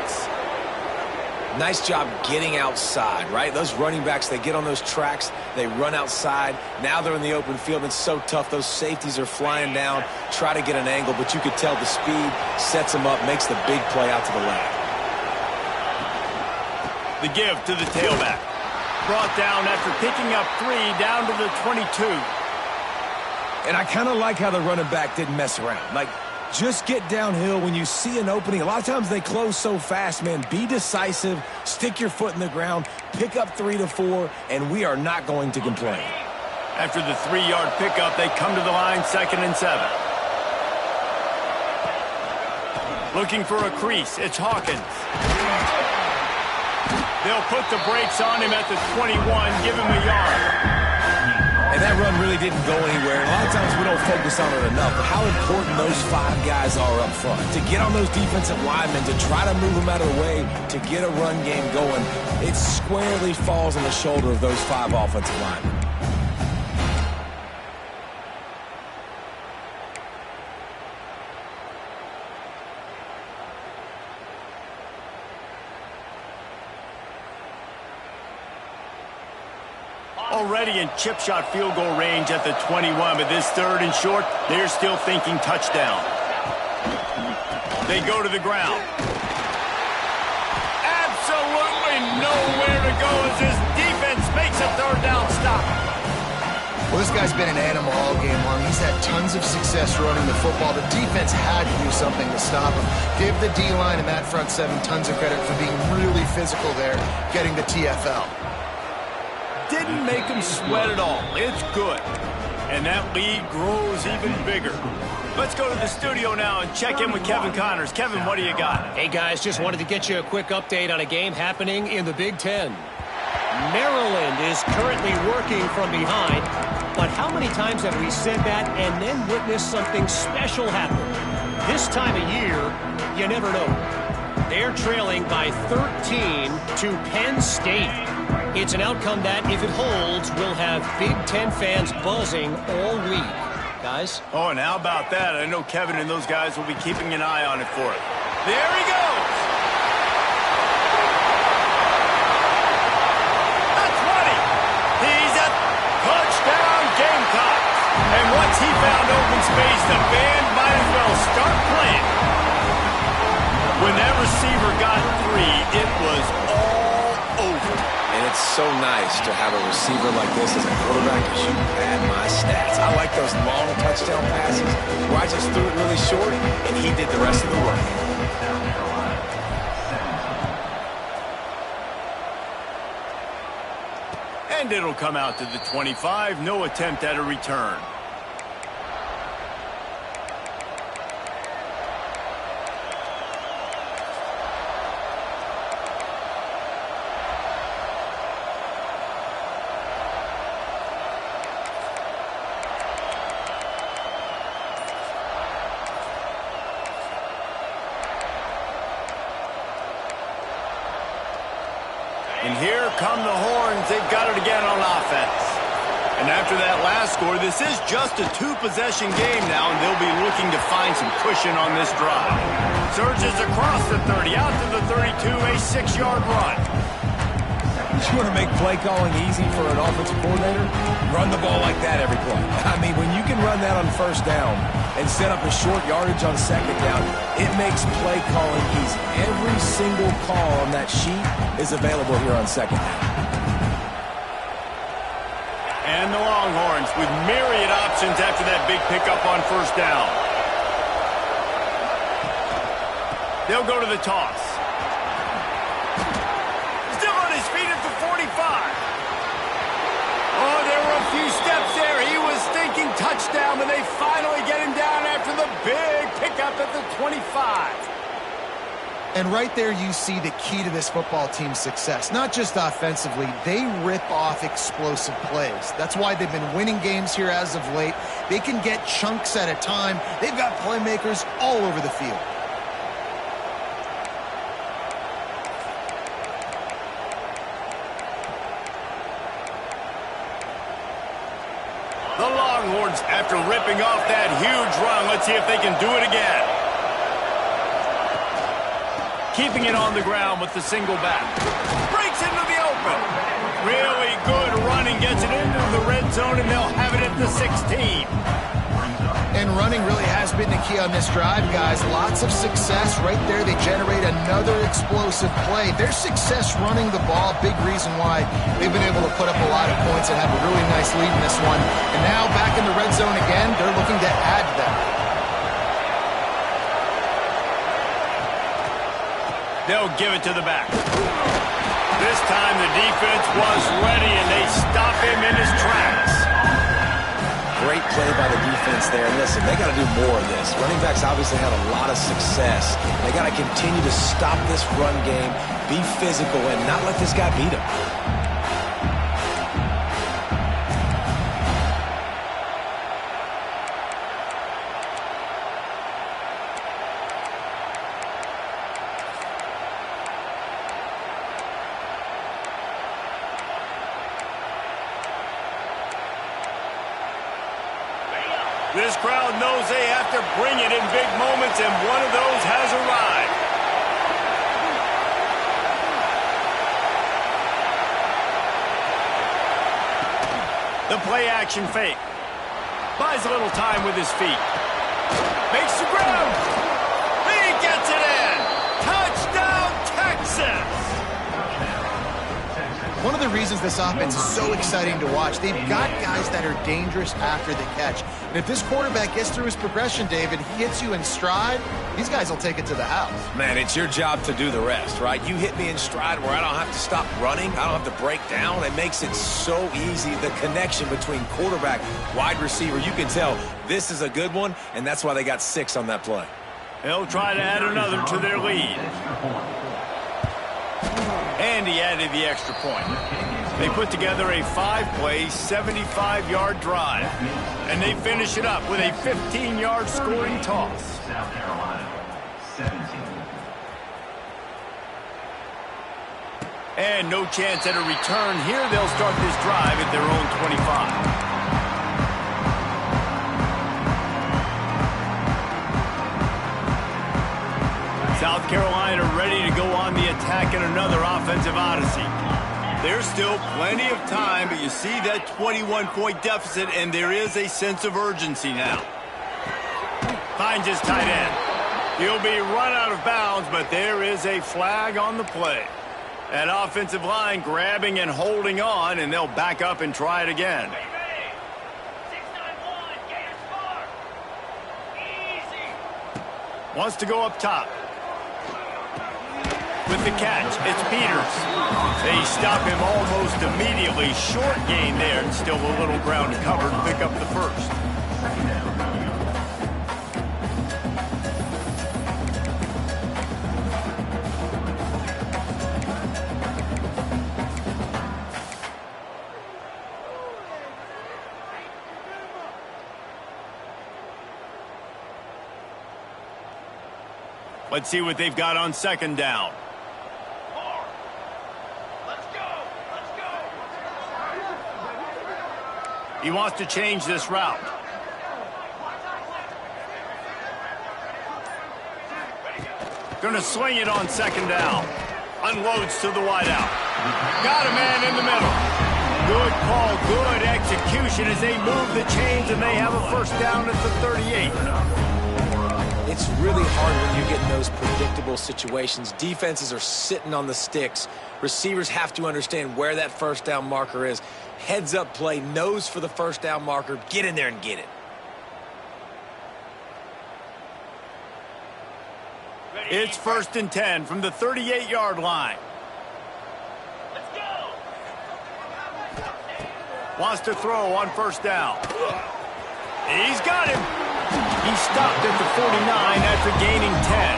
Speaker 3: Nice job getting outside, right? Those running backs, they get on those tracks, they run outside. Now they're in the open field. It's so tough. Those safeties are flying down, try to get an angle, but you could tell the speed sets them up, makes the big play out to the left.
Speaker 1: The give to the tailback. Brought down after picking up 3 down to the 22.
Speaker 3: And I kind of like how the running back didn't mess around. Like, just get downhill when you see an opening. A lot of times they close so fast, man. Be decisive, stick your foot in the ground, pick up 3 to 4, and we are not going to complain.
Speaker 1: After the 3-yard pickup, they come to the line, 2nd and 7. Looking for a crease, it's Hawkins. They'll put the brakes on him at the 21, give him a yard.
Speaker 3: And that run really didn't go anywhere. A lot of times we don't focus on it enough, but how important those 5 guys are up front. To get on those defensive linemen, to try to move them out of the way, to get a run game going, it squarely falls on the shoulder of those 5 offensive linemen.
Speaker 1: Already in chip shot field goal range at the 21, but this third and short, they're still thinking touchdown. They go to the ground. Absolutely nowhere to go as this defense makes a third down stop.
Speaker 2: Well, this guy's been an animal all game long. He's had tons of success running the football. The defense had to do something to stop him. Give the D-line and that front seven tons of credit for being really physical there, getting the TFL.
Speaker 1: Didn't make him sweat at all. It's good. And that lead grows even bigger. Let's go to the studio now and check in with Kevin Connors. Kevin, what do you got?
Speaker 4: Hey, guys, just wanted to get you a quick update on a game happening in the Big Ten. Maryland is currently working from behind, but how many times have we said that and then witnessed something special happen? This time of year, you never know. They're trailing by 13 to Penn State. It's an outcome that, if it holds, will have Big Ten fans buzzing all week. Guys?
Speaker 1: Oh, and how about that? I know Kevin and those guys will be keeping an eye on it for it. There he goes! That's 20! He's a touchdown Gamecocks! And once he found open space, the band might as well start playing. When that receiver got 3, it was all over.
Speaker 3: And it's so nice to have a receiver like this as a quarterback because you pad my stats. I like those long touchdown passes where I just threw it really short and he did the rest of the work.
Speaker 1: And it'll come out to the 25. No attempt at a return. And here come the horns. They've got it again on offense. And after that last score, this is just a 2-possession game now, and they'll be looking to find some cushion on this drive. Surges across the 30, out to the 32, a 6-yard run.
Speaker 3: You want to make play calling easy for an offensive coordinator? Run the ball like that every play. I mean, when you can run that on first down and set up a short yardage on second down, it makes play calling easy. Every single call on that sheet is available here on second down.
Speaker 1: And the Longhorns with myriad options after that big pickup on first down. They'll go to the toss. Still on his feet at the 45. Oh, there were a few steps there. He was thinking touchdown, but they finally get him down after the big pickup at the 25.
Speaker 2: And right there you see the key to this football team's success. Not just offensively, they rip off explosive plays. That's why they've been winning games here as of late. They can get chunks at a time. They've got playmakers all over the field.
Speaker 1: The Longhorns, after ripping off that huge run, let's see if they can do it again. Keeping it on the ground with the single back. Breaks into the open. Really good running. Gets it into the red zone, and they'll have it at the 16.
Speaker 2: And running really has been the key on this drive, guys. Lots of success right there. They generate another explosive play. Their success running the ball, big reason why they've been able to put up a lot of points and have a really nice lead in this one. And now back in the red zone again, they're looking to add to that.
Speaker 1: They'll give it to the back. This time the defense was ready, and they stop him in his tracks.
Speaker 3: Great play by the defense there. And listen, they got to do more of this. Running backs obviously had a lot of success. They got to continue to stop this run game, be physical, and not let this guy beat them.
Speaker 1: This crowd knows they have to bring it in big moments, and one of those has arrived. The play action fake. Buys a little time with his feet. Makes the grab. He gets it in. Touchdown, Texas.
Speaker 2: One of the reasons this offense is so exciting to watch, they've got guys that are dangerous after the catch. And if this quarterback gets through his progression, David, he hits you in stride, these guys will take it to the house.
Speaker 3: Man, it's your job to do the rest, right? You hit me in stride where I don't have to stop running. I don't have to break down. It makes it so easy. The connection between quarterback, wide receiver, you can tell this is a good one, and that's why they got 6 on that play.
Speaker 1: They'll try to add another to their lead. And he added the extra point. They put together a 5-play, 75-yard drive. And they finish it up with a 15-yard scoring toss.
Speaker 5: South Carolina, 17.
Speaker 1: And no chance at a return here. They'll start this drive at their own 25. South Carolina ready to go on the attack in another offensive odyssey. There's still plenty of time, but you see that 21-point deficit, and there is a sense of urgency now. Finds his tight end. He'll be run out of bounds, but there is a flag on the play. That offensive line grabbing and holding on, and they'll back up and try it again. Wants to go up top. With the catch, it's Peters. They stop him almost immediately. Short gain there, and still a little ground to cover to pick up the first. Let's see what they've got on second down. He wants to change this route. Going to swing it on second down. Unloads to the wideout. Got a man in the middle. Good call, good execution as they move the chains, and they have a first down at the 38.
Speaker 3: It's really hard when you get in those predictable situations. Defenses are sitting on the sticks. Receivers have to understand where that first down marker is. Heads up play, nose for the first down marker. Get in there and get it.
Speaker 1: It's 1st and 10 from the 38-yard line.
Speaker 6: Let's go.
Speaker 1: Wants to throw on first down. He's got him. He stopped at the 49 after gaining 10.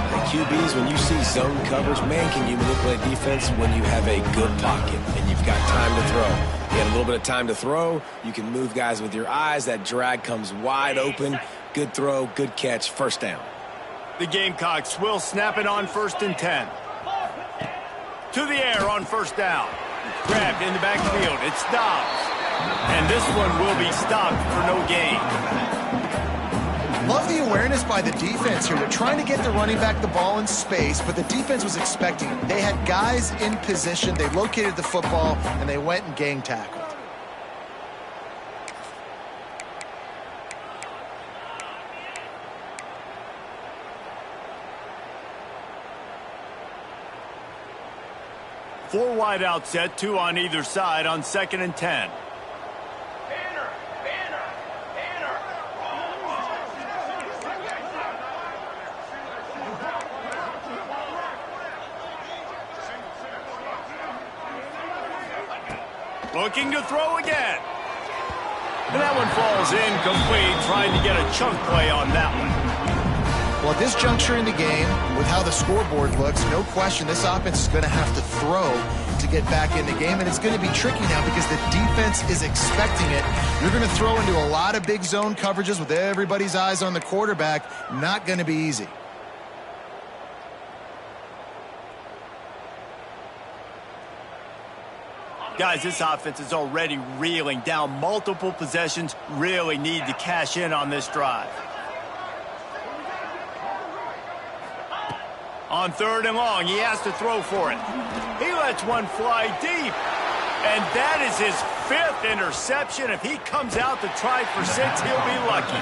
Speaker 3: The QBs, when you see zone coverage, man, can you manipulate defense when you have a good pocket and you've got time to throw. You had a little bit of time to throw. You can move guys with your eyes. That drag comes wide open. Good throw, good catch, first down.
Speaker 1: The Gamecocks will snap it on 1st and 10. To the air on first down. Grabbed in the backfield. It's Dobbs. And this one will be stopped for no gain.
Speaker 2: Love the awareness by the defense here. They're trying to get the running back the ball in space, but the defense was expecting it. They had guys in position. They located the football, and they went and gang tackled.
Speaker 1: Four wide out set, 2 on either side on 2nd and 10. Looking to throw again. And that one falls incomplete, trying to get a chunk play on that one.
Speaker 2: Well, at this juncture in the game, with how the scoreboard looks, no question this offense is going to have to throw to get back in the game, and it's going to be tricky now because the defense is expecting it. You're going to throw into a lot of big zone coverages with everybody's eyes on the quarterback. Not going to be easy.
Speaker 1: Guys, this offense is already reeling down multiple possessions. Really need to cash in on this drive. On 3rd and long, he has to throw for it. He lets one fly deep. And that is his fifth interception. If he comes out to try for 6, he'll be lucky.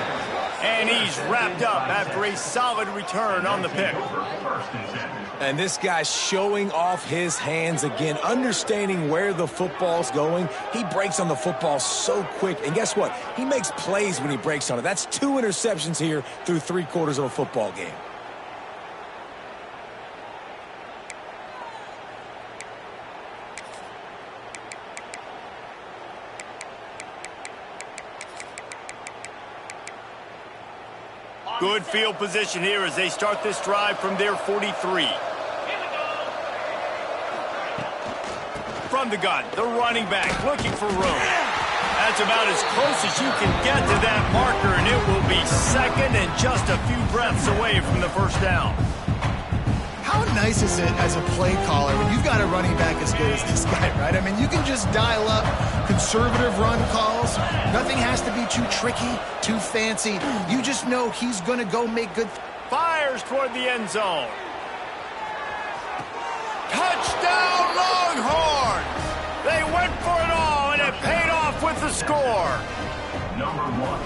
Speaker 1: And he's wrapped up after a solid return on the pick.
Speaker 3: And this guy's showing off his hands again, understanding where the football's going. He breaks on the football so quick. And guess what? He makes plays when he breaks on it. That's 2 interceptions here through 3 quarters of a football game.
Speaker 1: Good field position here as they start this drive from their 43. From the gun, the running back looking for room. That's about as close as you can get to that marker, and it will be second and just a few breaths away from the first down.
Speaker 2: How nice is it as a play caller when you've got a running back as good as this guy, right? I mean, you can just dial up conservative run calls. Nothing has to be too tricky, too fancy. You just know he's going to go make good.
Speaker 1: Fires toward the end zone. Touchdown, Longhorns! They went for it all, and it paid off with the score.
Speaker 5: Number 1.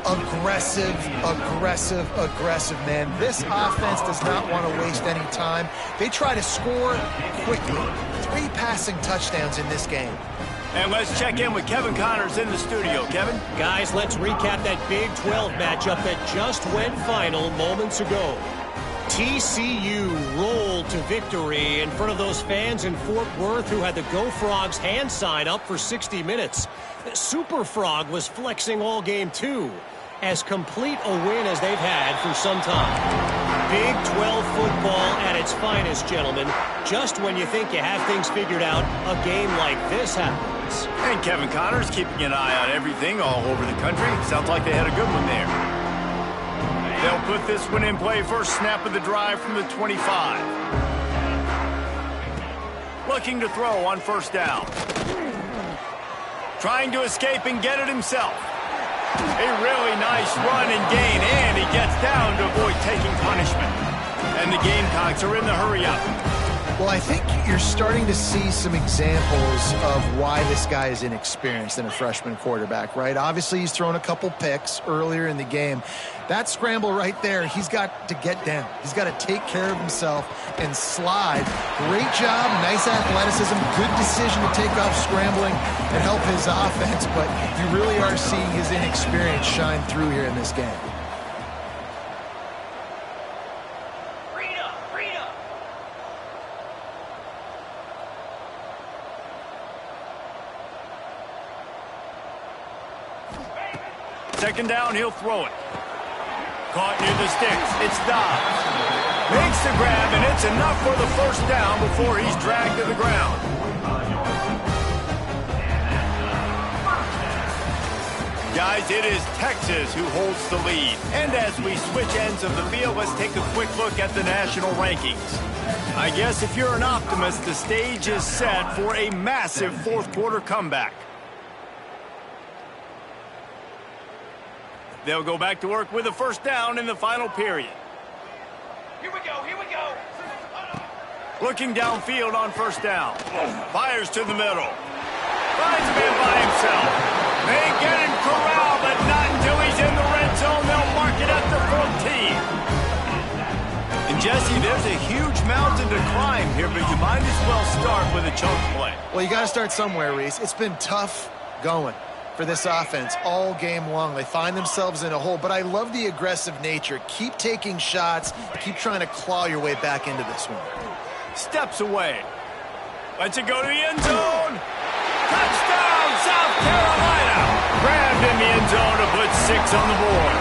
Speaker 2: Aggressive, aggressive, aggressive, man. This offense does not want to waste any time. They try to score quickly. 3 passing touchdowns in this game.
Speaker 1: And let's check in with Kevin Connors in the studio. Kevin?
Speaker 4: Guys, let's recap that Big 12 matchup that just went final moments ago. TCU rolled to victory in front of those fans in Fort Worth who had the Go Frogs hand sign up for 60 minutes. Super Frog was flexing all game too. As complete a win as they've had for some time. Big 12 football at its finest, gentlemen. Just when you think you have things figured out, a game like this happens.
Speaker 1: And Kevin Connors keeping an eye on everything all over the country. Sounds like they had a good one there. They'll put this one in play first snap of the drive from the 25. Looking to throw on first down. Trying to escape and get it himself. A really nice run and gain, and he gets down to avoid taking punishment. And the Gamecocks are in the hurry-up.
Speaker 2: Well, I think you're starting to see some examples of why this guy is inexperienced in a freshman quarterback, right? Obviously, he's thrown a couple picks earlier in the game. That scramble right there, he's got to get down. He's got to take care of himself and slide. Great job, nice athleticism, good decision to take off scrambling and help his offense, but you really are seeing his inexperience shine through here in this game.
Speaker 1: Second down, he'll throw it. Caught near the sticks. It's Dobbs. Makes the grab, and it's enough for the first down before he's dragged to the ground. Guys, it is Texas who holds the lead. And as we switch ends of the field, let's take a quick look at the national rankings. I guess if you're an optimist, the stage is set for a massive fourth quarter comeback. They'll go back to work with a first down in the final period.
Speaker 6: Here we go, here we go.
Speaker 1: Looking downfield on first down. Fires to the middle. Finds a man by himself. They get him corralled, but not until he's in the red zone. They'll mark it at the 14. And Jesse, there's a huge mountain to climb here, but you might as well start with a chunk play.
Speaker 2: Well, you got to start somewhere, Reese. It's been tough going for this offense all game long. They find themselves in a hole, but I love the aggressive nature. Keep taking shots. Keep trying to claw your way back into this one.
Speaker 1: Steps away. Lets it go to the end zone. Touchdown, South Carolina. Grabbed in the end zone to put 6 on the board.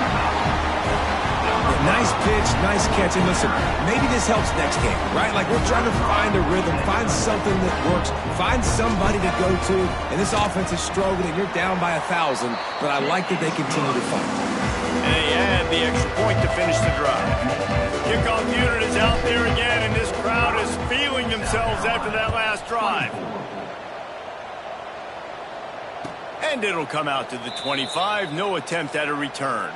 Speaker 3: Nice pitch, nice catch. And listen, maybe this helps next game, right? Like we're trying to find a rhythm, find something that works, find somebody to go to. And this offense is struggling. You're down by 1,000, but I like that they continue to fight.
Speaker 1: And they add the extra point to finish the drive. Kickoff unit is out there again, and this crowd is feeling themselves after that last drive. And it'll come out to the 25. No attempt at a return.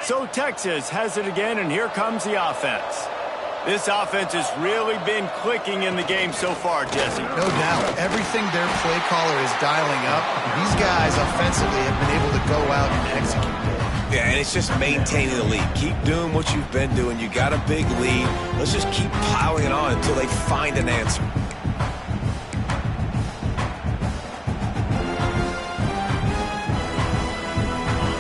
Speaker 1: So Texas has it again, and here comes the offense. This offense has really been clicking in the game so far, Jesse.
Speaker 2: No doubt. Everything their play caller is dialing up, these guys offensively have been able to go out and execute.
Speaker 3: Yeah, and it's just maintaining the lead. Keep doing what you've been doing. You got a big lead. Let's just keep piling it on until they find an answer.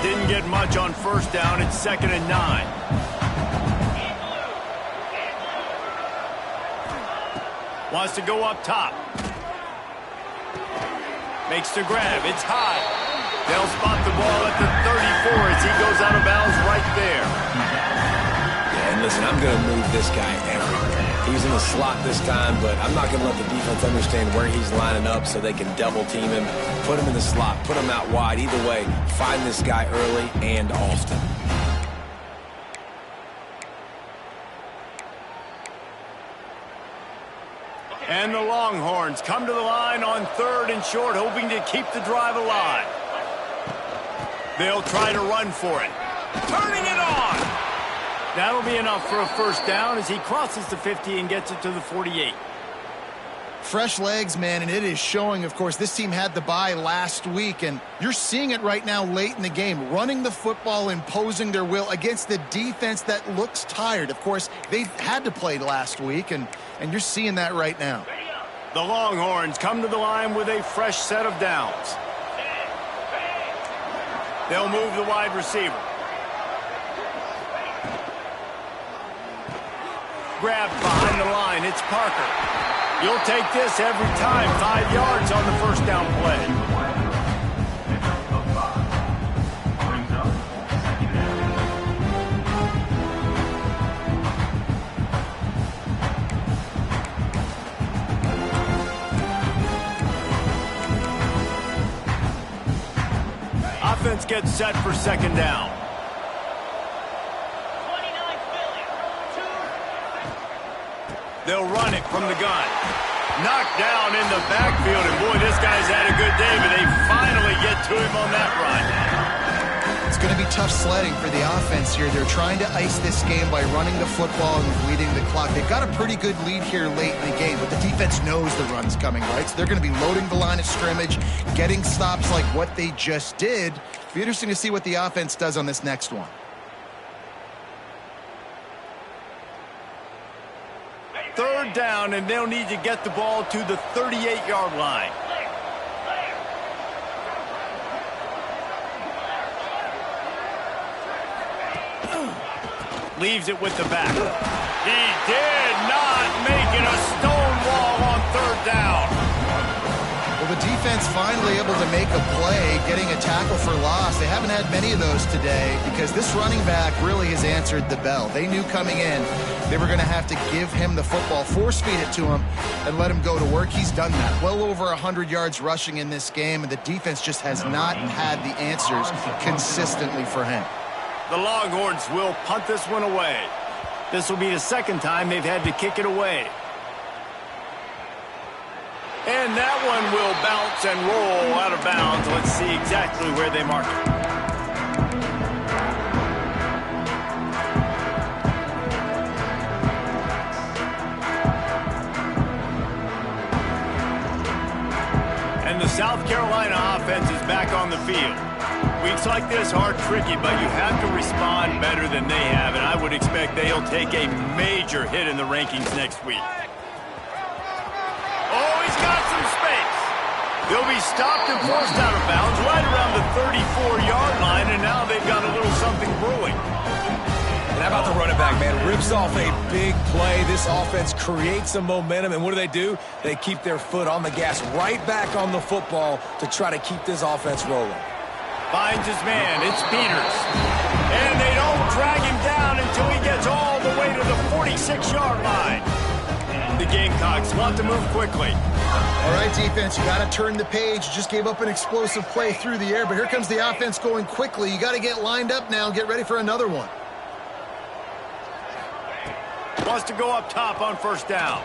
Speaker 1: Didn't get much on first down. It's 2nd and 9. Wants to go up top. Makes the grab. It's high. They'll spot the ball at the 34 as he goes out of bounds right there.
Speaker 3: Yeah, and listen, I'm going to move this guy everywhere. He's in the slot this time, but I'm not going to let the defense understand where he's lining up so they can double team him, put him in the slot, put him out wide. Either way, find this guy early and often.
Speaker 1: And the Longhorns come to the line on 3rd and short, hoping to keep the drive alive. They'll try to run for it. Turning it on! That'll be enough for a first down as he crosses the 50 and gets it to the 48.
Speaker 2: Fresh legs, man, and it is showing, of course. This team had the bye last week, and you're seeing it right now late in the game, running the football, imposing their will against the defense that looks tired. Of course, they had to play last week, and you're seeing that right now.
Speaker 1: The Longhorns come to the line with a fresh set of downs. They'll move the wide receiver. Grabbed behind the line. It's Parker. You'll take this every time. 5 yards on the first down play. Offense gets set for 2nd down. They'll run it from the gun. Knocked down in the backfield, and boy, this guy's had a good day, but they finally get to him on that run.
Speaker 2: It's going to be tough sledding for the offense here. They're trying to ice this game by running the football and bleeding the clock. They've got a pretty good lead here late in the game, but the defense knows the run's coming, right? So they're going to be loading the line of scrimmage, getting stops like what they just did. It'll be interesting to see what the offense does on this next one.
Speaker 1: 3rd down, and they'll need to get the ball to the 38-yard line. Leaves it with the back. He did not make it a stone wall on 3rd down.
Speaker 2: Well, the defense finally able to make a play, getting a tackle for loss. They haven't had many of those today because this running back really has answered the bell. They knew coming in they were going to have to give him the football, force-feed it to him, and let him go to work. He's done that. Well over 100 yards rushing in this game, and the defense just has not had the answers consistently for him.
Speaker 1: The Longhorns will punt this one away. This will be the 2nd time they've had to kick it away. And that one will bounce and roll out of bounds. Let's see exactly where they mark it. And the South Carolina offense is back on the field. Weeks like this are tricky, but you have to respond better than they have, and I would expect they'll take a major hit in the rankings next week. Oh, he's got some space. They'll be stopped and forced out of bounds right around the 34-yard line, and now they've got a little something brewing.
Speaker 3: And how about the running back, man? Rips off a big play. This offense creates some momentum, and what do? They keep their foot on the gas, right back on the football to try to keep this offense rolling.
Speaker 1: Finds his man. It's Peters. And they don't drag him down until he gets all the way to the 46-yard line. The Gamecocks want to move quickly.
Speaker 2: All right, defense, you got to turn the page. You just gave up an explosive play through the air, but here comes the offense going quickly. You got to get lined up now and get ready for another one.
Speaker 1: Wants to go up top on 1st down.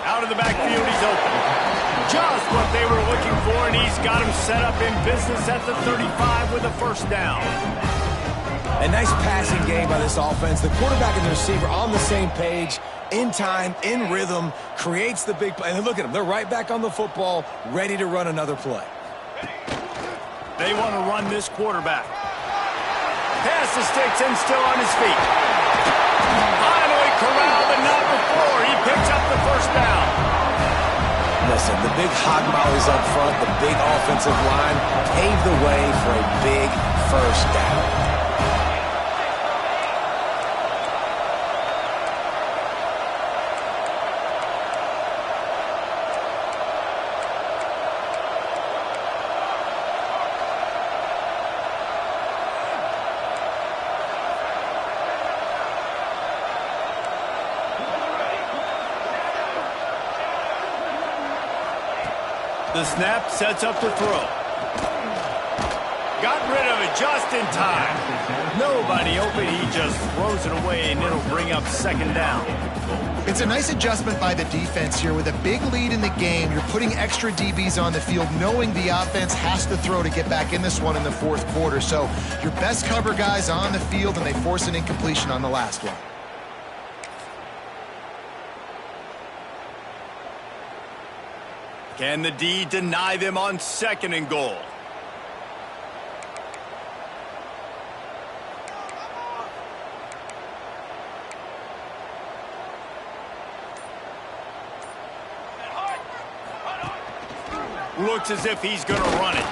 Speaker 1: Out of the backfield, he's open. Just what they were looking for, and he's got him set up in business at the 35 with a 1st down.
Speaker 3: A nice passing game by this offense. The quarterback and the receiver on the same page, in time, in rhythm, creates the big play. And look at them. They're right back on the football, ready to run another play.
Speaker 1: They want to run this quarterback. Pass the sticks and still on his feet. Finally corralled, but not before. He picks up the first down.
Speaker 3: Listen, the big hog mollies up front, the big offensive line paved the way for a big first down.
Speaker 1: The snap sets up the throw. Got rid of it just in time. Nobody open. He just throws it away, and it'll bring up second down.
Speaker 2: It's a nice adjustment by the defense here. With a big lead in the game, you're putting extra DBs on the field, knowing the offense has to throw to get back in this one in the fourth quarter. So your best cover guys on the field, and they force an incompletion on the last one.
Speaker 1: Can the D deny them on second and goal? Looks as if he's going to run it.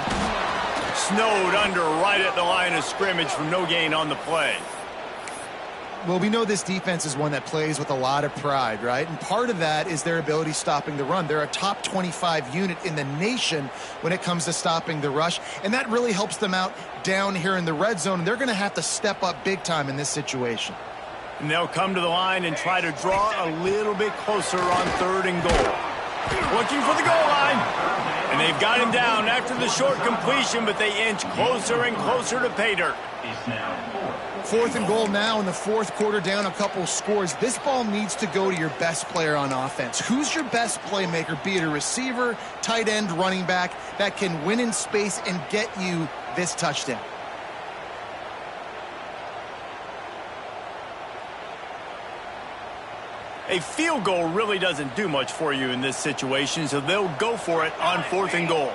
Speaker 1: Snowed under right at the line of scrimmage from no gain on the play.
Speaker 2: Well, we know this defense is one that plays with a lot of pride, right? And part of that is their ability stopping the run. They're a top 25 unit in the nation when it comes to stopping the rush, and that really helps them out down here in the red zone. And they're going to have to step up big time in this situation.
Speaker 1: And they'll come to the line and try to draw a little bit closer on third and goal. Looking for the goal line. And they've got him down after the short completion, but they inch closer and closer to pay dirt.
Speaker 2: Fourth and goal now in the fourth quarter, down a couple scores. This ball needs to go to your best player on offense. Who's your best playmaker, be it a receiver, tight end, running back, that can win in space and get you this touchdown?
Speaker 1: A field goal really doesn't do much for you in this situation, so they'll go for it on fourth and goal.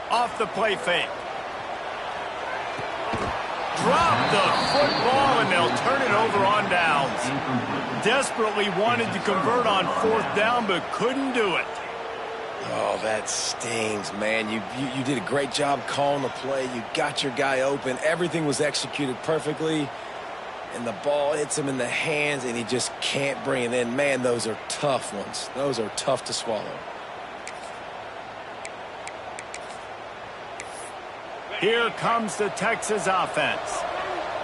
Speaker 1: Off the play fake. Drop the football, and they'll turn it over on downs. Desperately wanted to convert on fourth down, but couldn't do it.
Speaker 3: Oh, that stings, man. You did a great job calling the play. You got your guy open. Everything was executed perfectly. And the ball hits him in the hands, and he just can't bring it in. Man, those are tough ones. Those are tough to swallow.
Speaker 1: Here comes the Texas offense.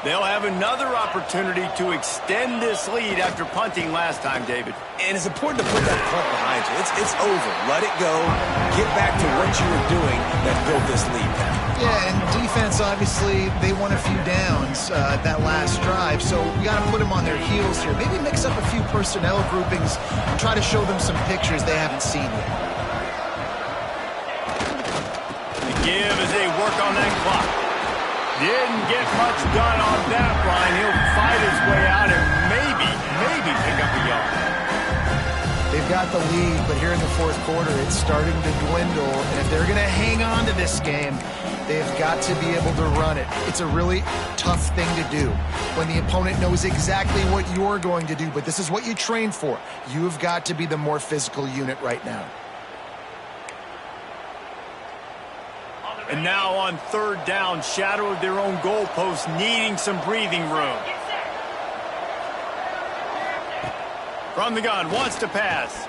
Speaker 1: They'll have another opportunity to extend this lead after punting last time, David.
Speaker 3: And it's important to put that punt behind you. It's over. Let it go. Get back to what you were doing that built this lead now.
Speaker 2: Yeah, and defense, obviously, they won a few downs that last drive, so we got to put them on their heels here. Maybe mix up a few personnel groupings and try to show them some pictures they haven't seen yet.
Speaker 1: The give as they work on that clock. Didn't get much done on that line. He'll fight his way out and maybe pick up a yard.
Speaker 2: They've got the lead, but here in the fourth quarter, it's starting to dwindle. And if they're going to hang on to this game, they've got to be able to run it. It's a really tough thing to do when the opponent knows exactly what you're going to do, but this is what you train for. You've got to be the more physical unit right now.
Speaker 1: And now on third down, shadow of their own goalpost, needing some breathing room. From the gun, wants to pass.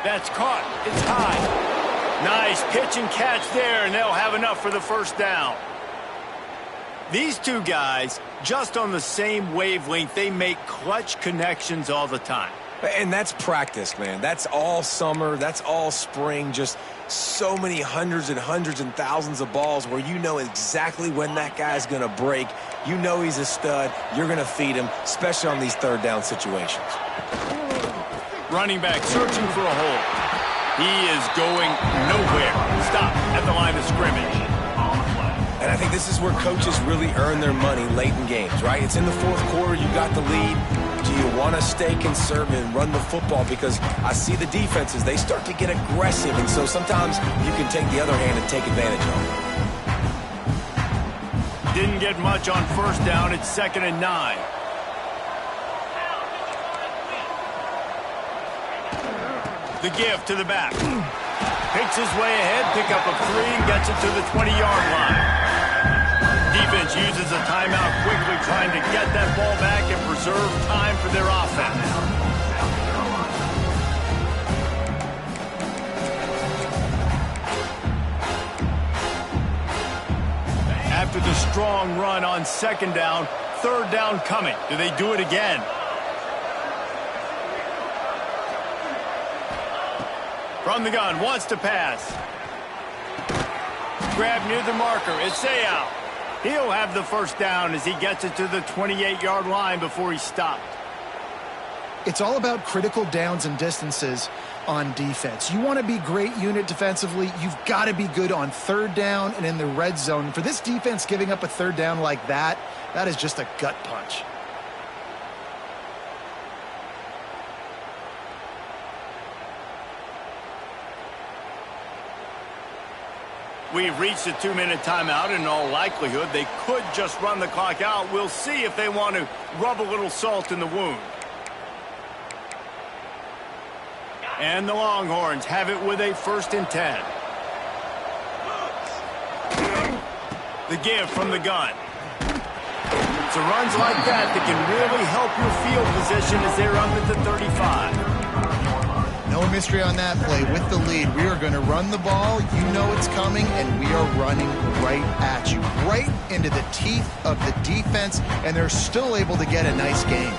Speaker 1: That's caught. It's high. Nice pitch and catch there, and they'll have enough for the first down. These two guys, just on the same wavelength, they make clutch connections all the time.
Speaker 3: And that's practice, man. That's all summer. That's all spring. Just so many hundreds and thousands of balls where you know exactly when that guy's going to break. You know he's a stud. You're going to feed him, especially on these third down situations.
Speaker 1: Running back searching for a hole. He is going nowhere. Stop at the line of scrimmage.
Speaker 3: And I think this is where coaches really earn their money late in games, right? It's in the fourth quarter. You got the lead. Do you want to stay conservative and run the football? Because I see the defenses, they start to get aggressive, and so sometimes you can take the other hand and take advantage of it.
Speaker 1: Didn't get much on first down. It's 2nd and 9. The give to the back. Picks his way ahead, pick up a 3, and gets it to the 20-yard line. Defense uses a timeout quickly, trying to get that ball back and preserve time for their offense. After the strong run on 2nd down, 3rd down coming. Do they do it again? From the gun, wants to pass. Grab near the marker, Isaiah. He'll have the first down as he gets it to the 28-yard line before he's stopped.
Speaker 2: It's all about critical downs and distances on defense. You want to be great unit defensively, you've got to be good on 3rd down and in the red zone. For this defense, giving up a 3rd down like that is just a gut punch.
Speaker 1: We've reached a 2-minute timeout. In all likelihood, they could just run the clock out. We'll see if they want to rub a little salt in the wound. And the Longhorns have it with a 1st and 10. The give from the gun. It's runs like that can really help your field position as they run at the 35.
Speaker 2: No mystery on that play. With the lead, we are going to run the ball. You know it's coming, and we are running right at you. Right into the teeth of the defense, and they're still able to get a nice gain.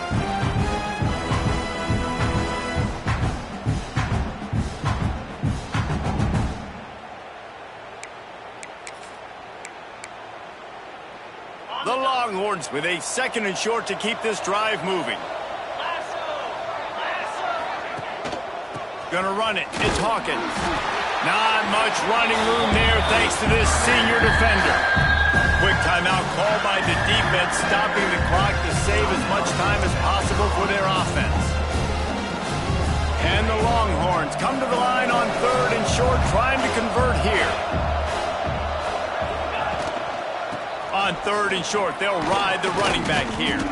Speaker 1: The Longhorns with a 2nd and short to keep this drive moving. Gonna run it. It's Hawkins. Not much running room there thanks to this senior defender. Quick timeout called by the defense, stopping the clock to save as much time as possible for their offense. And the Longhorns come to the line on 3rd and short, trying to convert here. On 3rd and short, they'll ride the running back here.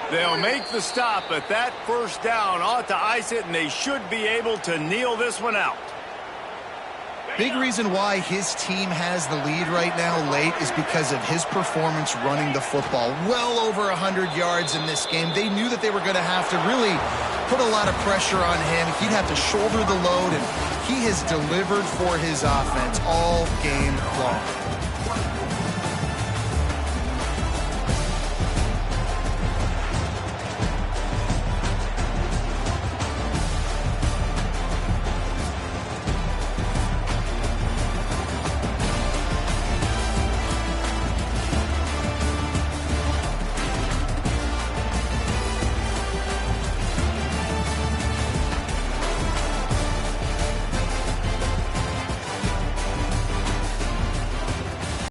Speaker 1: They'll make the stop, but that first down ought to ice it, and they should be able to kneel this one out.
Speaker 2: Big reason why his team has the lead right now late is because of his performance running the football. Well over 100 yards in this game. They knew that they were going to have to really put a lot of pressure on him. He'd have to shoulder the load, and he has delivered for his offense all game long.